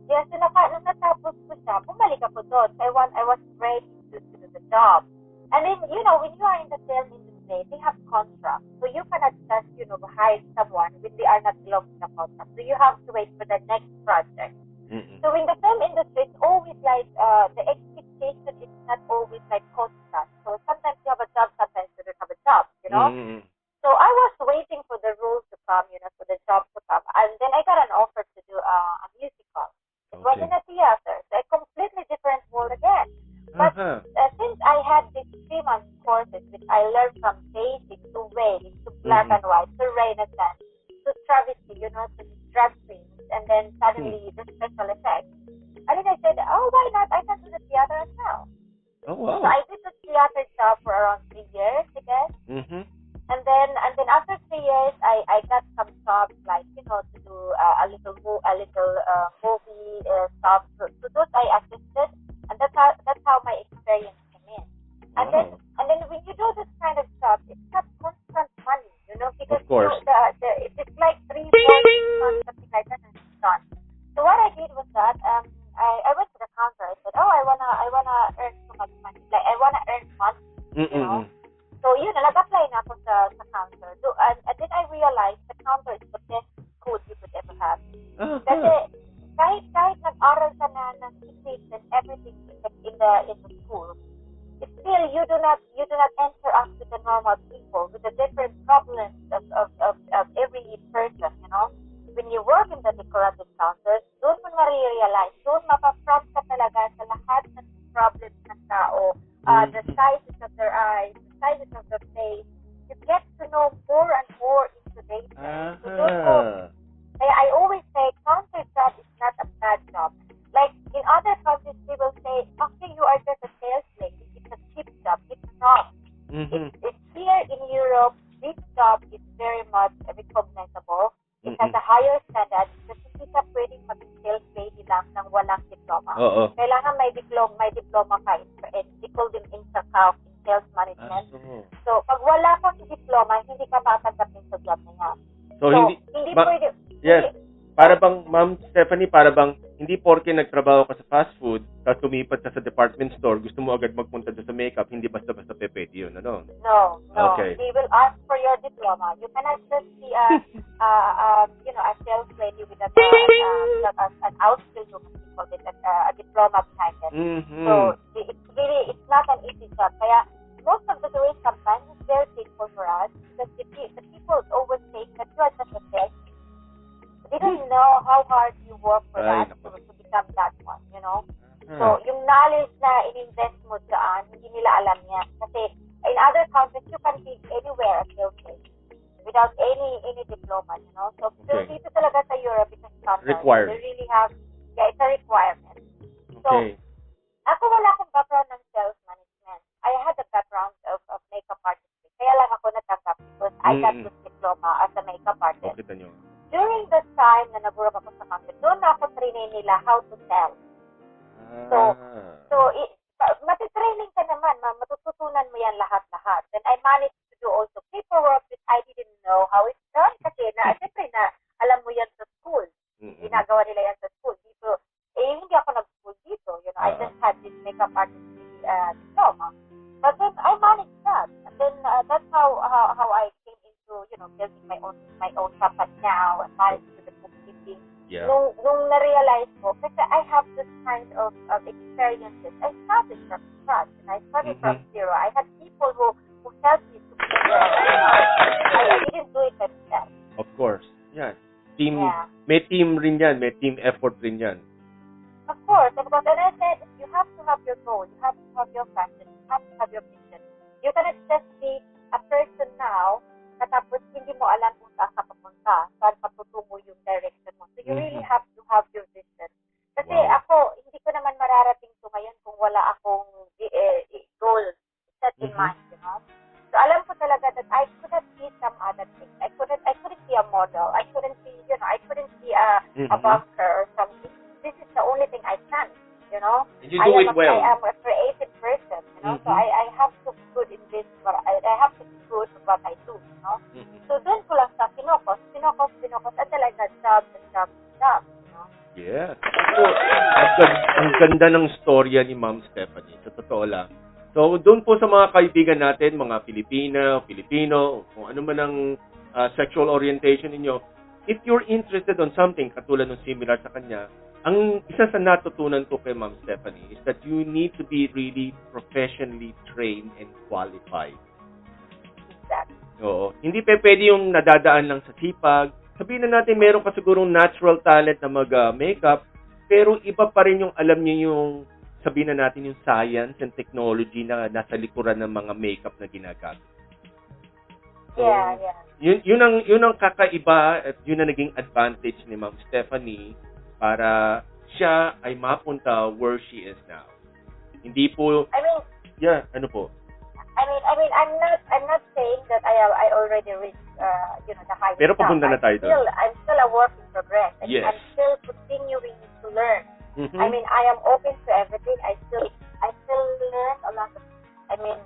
Nung natapos ko siya, bumalik ako doon. So I was ready to do the job. And then, you know, when you are in the film industry, they have contracts. So you cannot just, you know, hire someone when they are not belonging to the contract. So you have to wait for the next project. So in the film industry, it's always like, the expectation is not always like constant. So sometimes you have a job, sometimes you don't have a job, you know? So I was waiting for the roles to come, you know, for the job to come. And then I got an offer to do a musical. It was in a theater. So a completely different world again. But since I had these 3 months courses, which I learned from basic to wave, to black and white, to Renaissance, to travesty, you know, to drag queens, and then suddenly the special effects. And then I said, oh, why not? I can do the theater as well. Oh, wow. So I did the theater job for around 3 years, I guess. And then after 3 years, I got some jobs like, you know, to do a little movie stuff. So those I assisted, and that's how my experience came in. And then when you do this kind of job, it's not constant money, you know, because of course. it's like 3, 4, 6 months, something like that, and it's done. So what I did was that I went to the counter. I said, oh, I wanna earn so much money. Like I wanna earn money, you know. So yun, nag-apply na ako sa counter. So, and then I realized the counter is the best school you could ever have. Kasi kahit nag-aral ka na ng physics and everything in the school, still you do not interact with the normal people, with the different problems of every person, you know. When you work in the decorative counters, doon mo ma-realize, doon mapafront ka talaga sa lahat ng problems ng tao, the sizes of their eyes, the sizes of their face. You get to know more and more into data. So I always say counter job is not a bad job. Like in other countries, they will say, okay, you are just a sales lady. It's a cheap job. It's not. It's here in Europe, this job is very much recognizable. It has a higher standard because hindi ka pwedeng mag-sales lady lang ng walang diploma. Kailangan may diploma ka. They call them Insta-Calc in sales management. So, pag wala kang diploma, hindi ka tatanggapin sa job na yan. So hindi pwede. Yes. Para bang, Ma'am Stephanie, para bang hindi porke nagtrabaho ka sa fast food, tapos lumipat ka sa department store, gusto mo agad magpunta sa makeup, hindi basta-basta pwede yun, ano? No. Okay. They will ask for your diploma. You cannot just be a sales lady with an outskill, a diploma behind it. So, it's not an easy job. Kaya, most of the way, sometimes it's very painful for us, because the people always think that you are just a sales. They don't know how hard you work for that to become that one, you know? So, yung knowledge na in-invest mo dyan, hindi nila alam yan. Kasi, in other countries, you can be anywhere a sales lady. without any diploma, you know. So Okay. dito talaga sa Europe, it's a standard. Required. They really have, yeah, it's a requirement. So, Okay. ako wala akong background ng sales management. I had a background of makeup artistry. Kaya lang ako natanggap because I got this diploma as a makeup artist. Okay, tanyo. During the time na nag-work ako sa company, doon na ako trainin nila how to sell. So matitraining ka naman, matututunan mo yan lahat-lahat. Then I managed to do also paperwork which I didn't know how it's done kasi siyempre na alam mo yan sa school. Ginagawa nila yan sa school. Dito, hindi ako nag-school dito. You know, I just had this makeup artistry diploma. But then I managed that. And then that's how I came into, you know, building my own company now and managed to do the bookkeeping. Yeah. Nung na-realize ko, kasi I have this kind of experiences. I started from scratch. And I started from zero. I had people who helped me to figure out. I didn't do it myself. Of course. Yan. Team, Yeah. May team rin yan. May team effort rin yan. Of course. Because then I said, you have to have your goal. You have to have your passion. You have to have your vision. You cannot just be a person now na tapos hindi mo alam kung saan ka papunta, saan ka tutungo yung direction mo. So you really have to have your vision. Kasi ako, hindi ko naman mararating to ngayon kung wala akong goal set in mind, you know. So alam ko talaga that I couldn't be some other thing. I couldn't be a model. I couldn't be, you know, I couldn't be a banker or something. This is the only thing I can, you know. And you do it well. I am a creative person, you know. So I have to be good in this, but I have to be good at what I do, you know. So doon ko lang sa pinokos until I got job, you know. Yeah. So, ang ganda ng storya ni Ma'am Stephanie. Sa totoo lang. So, doon po sa mga kaibigan natin, mga Filipino, kung ano man ang sexual orientation ninyo, if you're interested on something, katulad ng similar sa kanya, ang isa sa natutunan ko kay Ma'am Stephanie is that you need to be really professionally trained and qualified. Exactly. Oo. Hindi pwede yung nadadaan lang sa sipag. Sabihin na natin, meron ka sigurong natural talent na mag-makeup, pero iba pa rin yung alam niyo yung, sabihin na natin yung science and technology na nasa likuran ng mga makeup na ginagamit. So, Yeah. Yun ang kakaiba at yun ang naging advantage ni Ma'am Stephanie para siya ay mapunta where she is now. Hindi po, I mean, ano po? I'm not saying that I already reached, you know, the height. Pero papunta na tayo doon. I'm still a work in progress. Yes. I'm still continuing to learn. Mm-hmm. I mean, I am open to everything. I still learn a lot of. I mean,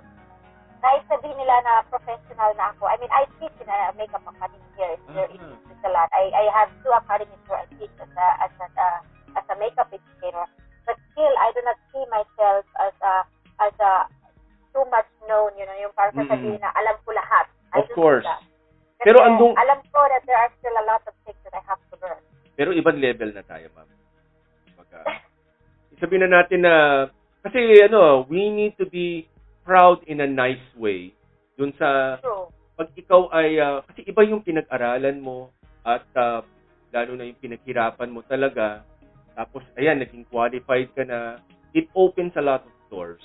kahit sabihin nila na professional na ako. I mean, I teach in a makeup academy here in Switzerland. I have 2 academies where I teach as a makeup educator. But still, I do not see myself as a too much known, you know, yung parang sasabihin na alam ko lahat. Of course. Kasi Pero andung, alam ko that there are still a lot of things that I have to learn. pero ibang level na tayo, ma'am. Sabihin na natin na, kasi we need to be proud in a nice way. Dun sa, True. pag ikaw ay, kasi iba yung pinag-aralan mo at lalo na yung pinaghirapan mo talaga. Tapos, ayan, naging qualified ka na. It opens a lot of doors.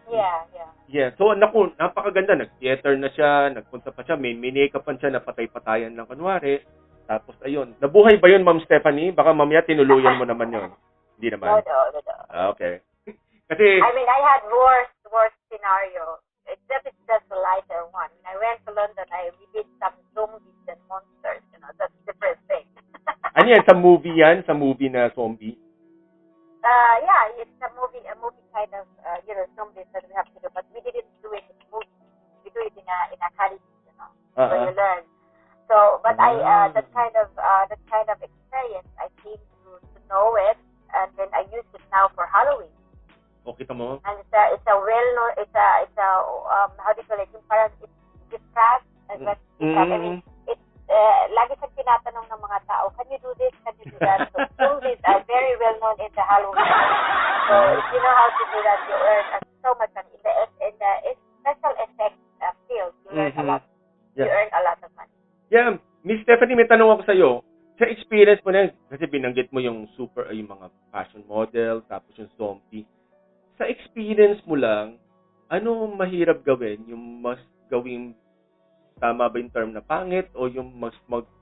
Yeah. Yeah. So, naku, napakaganda. Nag-theater na siya, nagpunta pa siya, may make-upan siya, napatay-patayan lang kunwari. Tapos, ayun. Nabuhay ba yun, Ma'am Stephanie? Baka mamaya tinuluyan mo naman yun. Hindi naman. No. Okay. Kasi, I mean, I had worst scenario. Except it's just a lighter one. When I went to London, we did some zombies and monsters. You know, that's a different thing. ano yan? Sa movie yan? Sa movie na zombie? Yeah, it's a movie kind of, you know, zombies that we have to do. But we didn't do it in a movie. We do it in a college, you know, where you learn. So, but that kind of experience, I came to know it, and then I use it now for Halloween. O, kita mo? And it's a well-known, it's a how do you call it? Yung parang it's craft and I mean, it's lagi siyang tinatanong ng mga tao, can you do this? Can you do that? So zombies are very well-known in the Halloween. So if you know how to do that, you earn so much money. In the special effects field, you learn a lot. You earn a lot of money. Yeah, Miss Stephanie, may tanong ako sa iyo. Sa experience mo na, kasi binanggit mo yung yung mga fashion model, tapos yung zombie. Sa experience mo lang, ano mahirap gawin? Yung mas gawing tama ba yung term na pangit o yung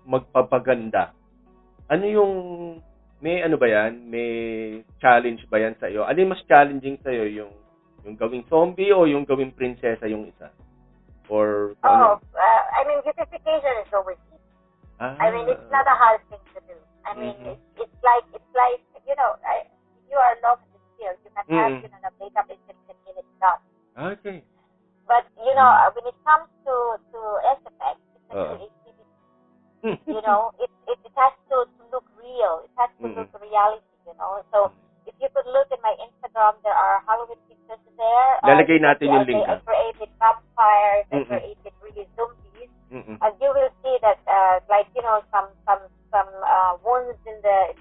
magpapaganda? Ano yung, may ano ba yan? May challenge ba yan sa iyo? Ano yung mas challenging sa iyo? Yung gawing zombie o yung gawing prinsesa yung isa? Or ano? I mean, beautification is always easy. Ah. I mean, it's not a hard thing to do. I mean, it's like, you know, you are long in the field. You can have, you know, the makeup is 15 minutes done. Okay. But, you know, when it comes to aesthetics, it's a creativity. You know, it has to look real. It has to look reality, you know. So, if you could look at my Instagram, there are Halloween pictures there. Lalagay natin yung link. I created vampires, I created really zombies. And you will see that, like, you know, some wounds in the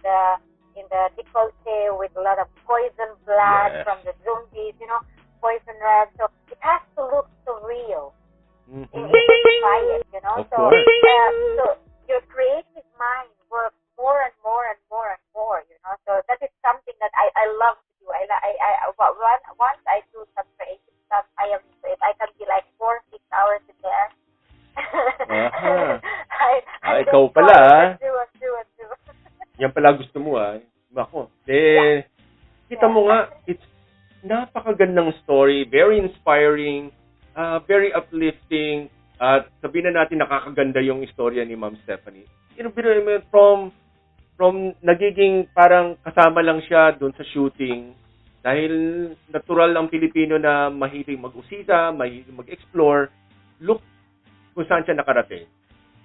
decollete with a lot of poison blood from the zombies, you know, poison red. So it has to look so real. You can try it, you know. So your creative mind works more and more and more and more, you know. So that is something that I love to do. Once I do some creative stuff, I am into it. I can be like 4-6 hours in there. Ikaw pala. Do. Yan pala gusto mo Ako. Kita mo nga, it's napakagandang story, very inspiring, very uplifting, at sabihin na natin nakakaganda yung istorya ni Ma'am Stephanie. From nagiging parang kasama lang siya doon sa shooting, dahil natural ang Pilipino na mahilig mag-usisa, mahilig mag-explore, look kung saan siya nakarating.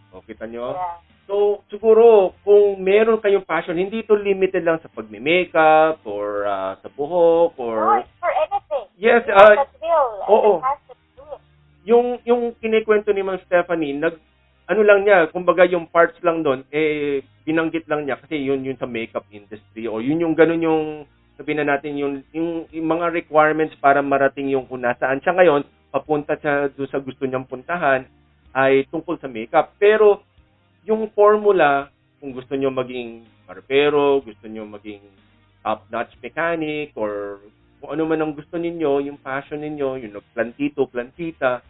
O, kita nyo? Yeah. So, siguro, kung meron kayong passion, hindi ito limited lang sa pagme-makeup or sa buhok or... No, it's for anything. Yes, that's real. oo. It has to do it. Yung kinikwento ni Ma'am Stephanie, ano lang niya, kumbaga yung parts lang doon, binanggit lang niya kasi yun sa makeup industry o yun yung ganun yung sabihin na natin yung mga requirements para marating yung kung nasaan siya ngayon, papunta siya doon sa gusto niyang puntahan ay tungkol sa makeup. Pero yung formula, kung gusto niyo maging barbero, gusto niyo maging top-notch mechanic, or kung ano man ang gusto ninyo, yung passion ninyo, yung plantito, plantita,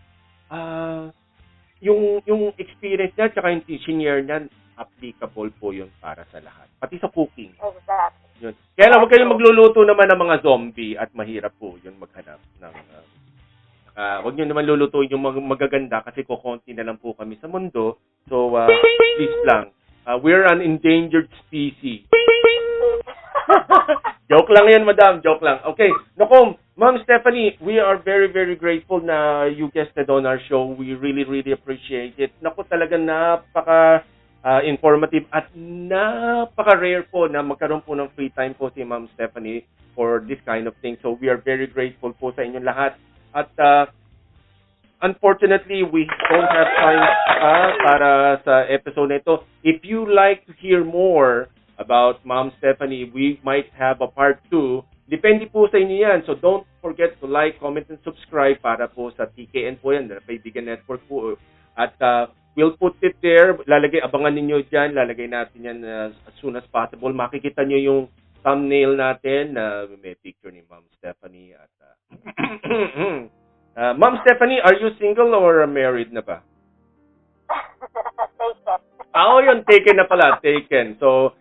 yung experience niya, tsaka yung teaching year niya, applicable po yun para sa lahat. Pati sa cooking. Exactly. Yun. Kaya lang, huwag kayong magluluto naman ng mga zombie at mahirap po yun maghanap ng... Huwag nyo naman lulutuin yung magaganda kasi kukonti na lang po kami sa mundo. So, please lang. We're an endangered species. Joke lang yan, madam. Joke lang. Okay. Naku, Ma'am Stephanie, we are very, very grateful na you guested on our show. We really, really appreciate it. Naku, talaga informative at napaka-rare po na magkaroon po ng free time po si Ma'am Stephanie for this kind of thing. So, we are very grateful po sa inyong lahat. At unfortunately, we don't have time para sa episode na ito. If you like to hear more about Ma'am Stephanie, we might have a part 2. Depende po sa inyo yan. So don't forget to like, comment, and subscribe para po sa TKN po yan, the Kaibigan Network po. At we'll put it there. Abangan ninyo dyan. Lalagay natin yan as soon as possible. Makikita nyo yung thumbnail natin na may picture ni Ma'am Stephanie at Ma'am Stephanie, are you single or married na ba? Taken. Yun, taken na pala, taken. So,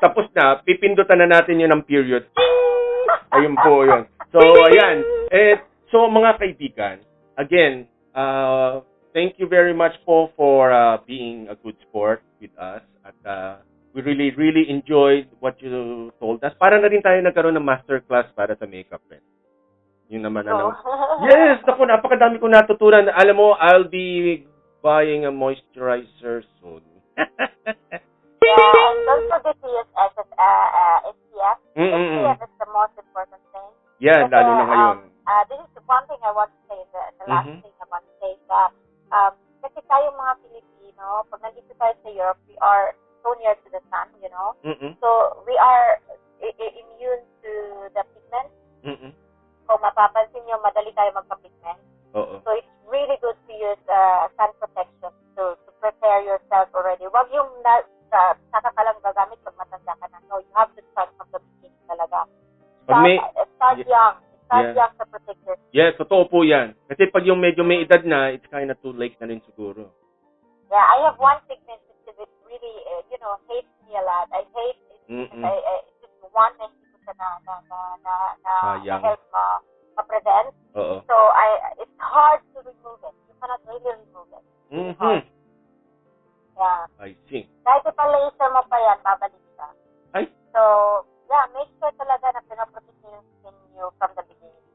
tapos na, pipindutan na natin yun ng period. Ayun po yun. So, ayan. So, mga kaibigan, again, thank you very much po for being a good sport with us. At we really, really enjoyed what you told us. Para na rin tayo nagkaroon ng masterclass para sa makeup. Yun naman. Yes! Naku, napakadami kong natutunan. Alam mo, I'll be buying a moisturizer soon. Yeah, and don't forget to use SPF. SPF is the most important thing. Yeah, Kasi, lalo na ngayon. This is the one thing I want to say, the last thing I want to say is that kasi tayong mga Pilipino, pag nandito tayo sa Europe, we are so near to the sun, you know? So, we are immune to the pigment. Kung mapapansin nyo, madali tayo magpa-pigment. So, it's really good to use sun protection to prepare yourself already. Huwag yung saka ka lang gagamit pag matanda ka na. No, you have to start from the beginning talaga. Start young. Start young to protect yourself. Yes, totoo po yan. Kasi pag yung medyo may edad na, it's kind of too late na rin siguro. Yeah, I have one sickness that really, hates me a lot. I hate it. It's just one na hindi ko siya na help ma-prevent. Oo. So, it's hard to remove it. You cannot really remove it. It's hard. Yeah. I see. Kahit ipa-laser mo pa yan, babalik siya. Ay. So, yeah, make sure talaga na pinaprotect niyo yung skin niyo from the beginning.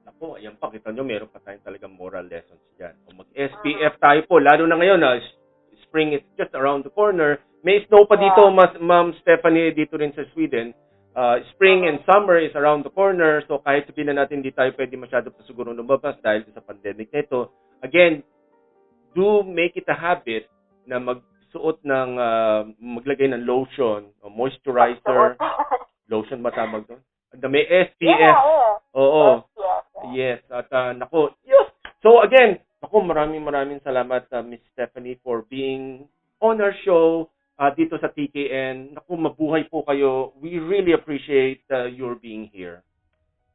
Ako, ayan pa, kita nyo, meron pa tayong talagang moral lessons dyan. O mag-SPF tayo po, lalo na ngayon, spring is just around the corner. May snow pa dito, Ma'am Stephanie, dito rin sa Sweden. Spring and summer is around the corner, so kahit sabihin na natin hindi tayo pwede masyado pa siguro lumabas dahil sa pandemic nito. Again, do make it a habit na magsuot ng, maglagay ng lotion, o moisturizer, lotion matawag doon. May SPF. Yeah. Oo. SPF. Yes. At nako, yes. So again, maraming salamat Miss Stephanie for being on our show dito sa TKN. Naku, mabuhay po kayo. We really appreciate your being here.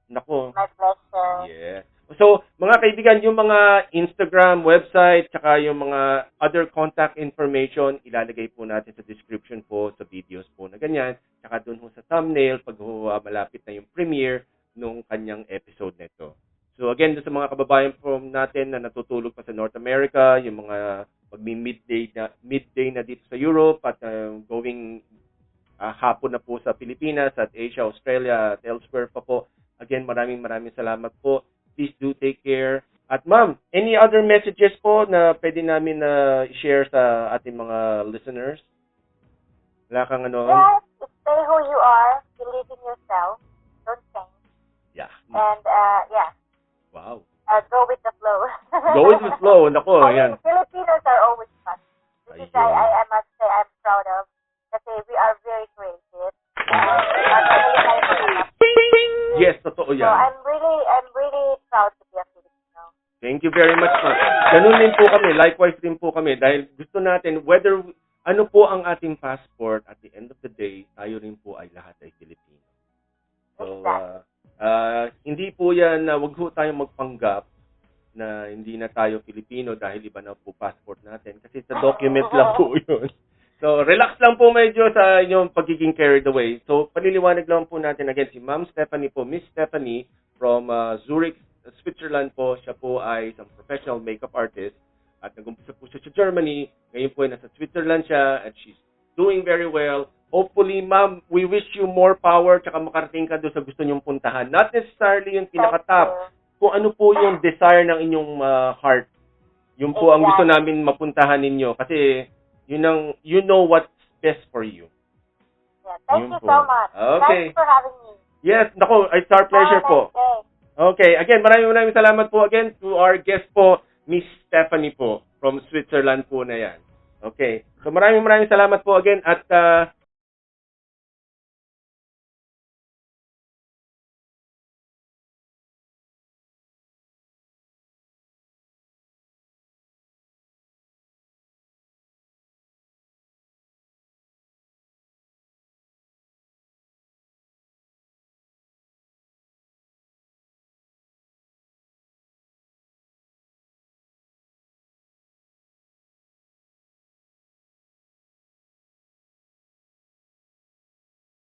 Naku. My pleasure. Yeah. So, mga kaibigan, yung mga Instagram, website, tsaka yung mga other contact information, ilalagay po natin sa description po, sa videos po na ganyan. Tsaka doon po sa thumbnail, pag malapit na yung premiere nung kanyang episode nito. So, again, doon sa mga kababayan po natin na natutulog pa sa North America, yung mga midday na dito sa Europe at going hapon na po sa Pilipinas at Asia, Australia at elsewhere pa po. Again, maraming salamat po. Please do take care. At ma'am, any other messages po na pwede namin i-share sa ating mga listeners? Wala kang ano? Yes, stay who you are. Believe in yourself. Don't change. Yeah. And, yeah. Wow. Go with the flow. Go with the flow. Nako, yan. Filipinos are always fun. This is I must say I'm proud of. Kasi we are very creative. Yes, totoo yan. So I'm really proud to be a Filipino. Thank you very much, ma'am. Ganun din po kami. Likewise din po kami. Dahil gusto natin, whether ano po ang ating passport, at the end of the day, tayo rin po ay lahat ay Filipino. So, hindi po yan, wag ho tayong magpanggap na hindi na tayo Filipino dahil iba na po passport natin. Kasi sa document lang po yun. So, relax lang po medyo sa inyong pagiging carried away. So, paliliwanag lang po natin again si Ma'am Stephanie po, Miss Stephanie from Zurich, Switzerland po. Siya po ay isang professional makeup artist at nag-umpisa po siya sa Germany. Ngayon po ay nasa Switzerland siya and she's doing very well. Hopefully, ma'am, we wish you more power tsaka makarating ka doon sa gusto niyong puntahan. Not necessarily yung pinaka-top. Kung ano po yung desire ng inyong heart. Yun po ang gusto namin mapuntahan ninyo. Kasi you know what's best for you. Yeah, thank you so much. Okay. Thanks for having me. Yes, nako, it's our pleasure po. Okay, again, maraming salamat po again to our guest po, Miss Stephanie po, from Switzerland po na yan. Okay, so maraming salamat po again at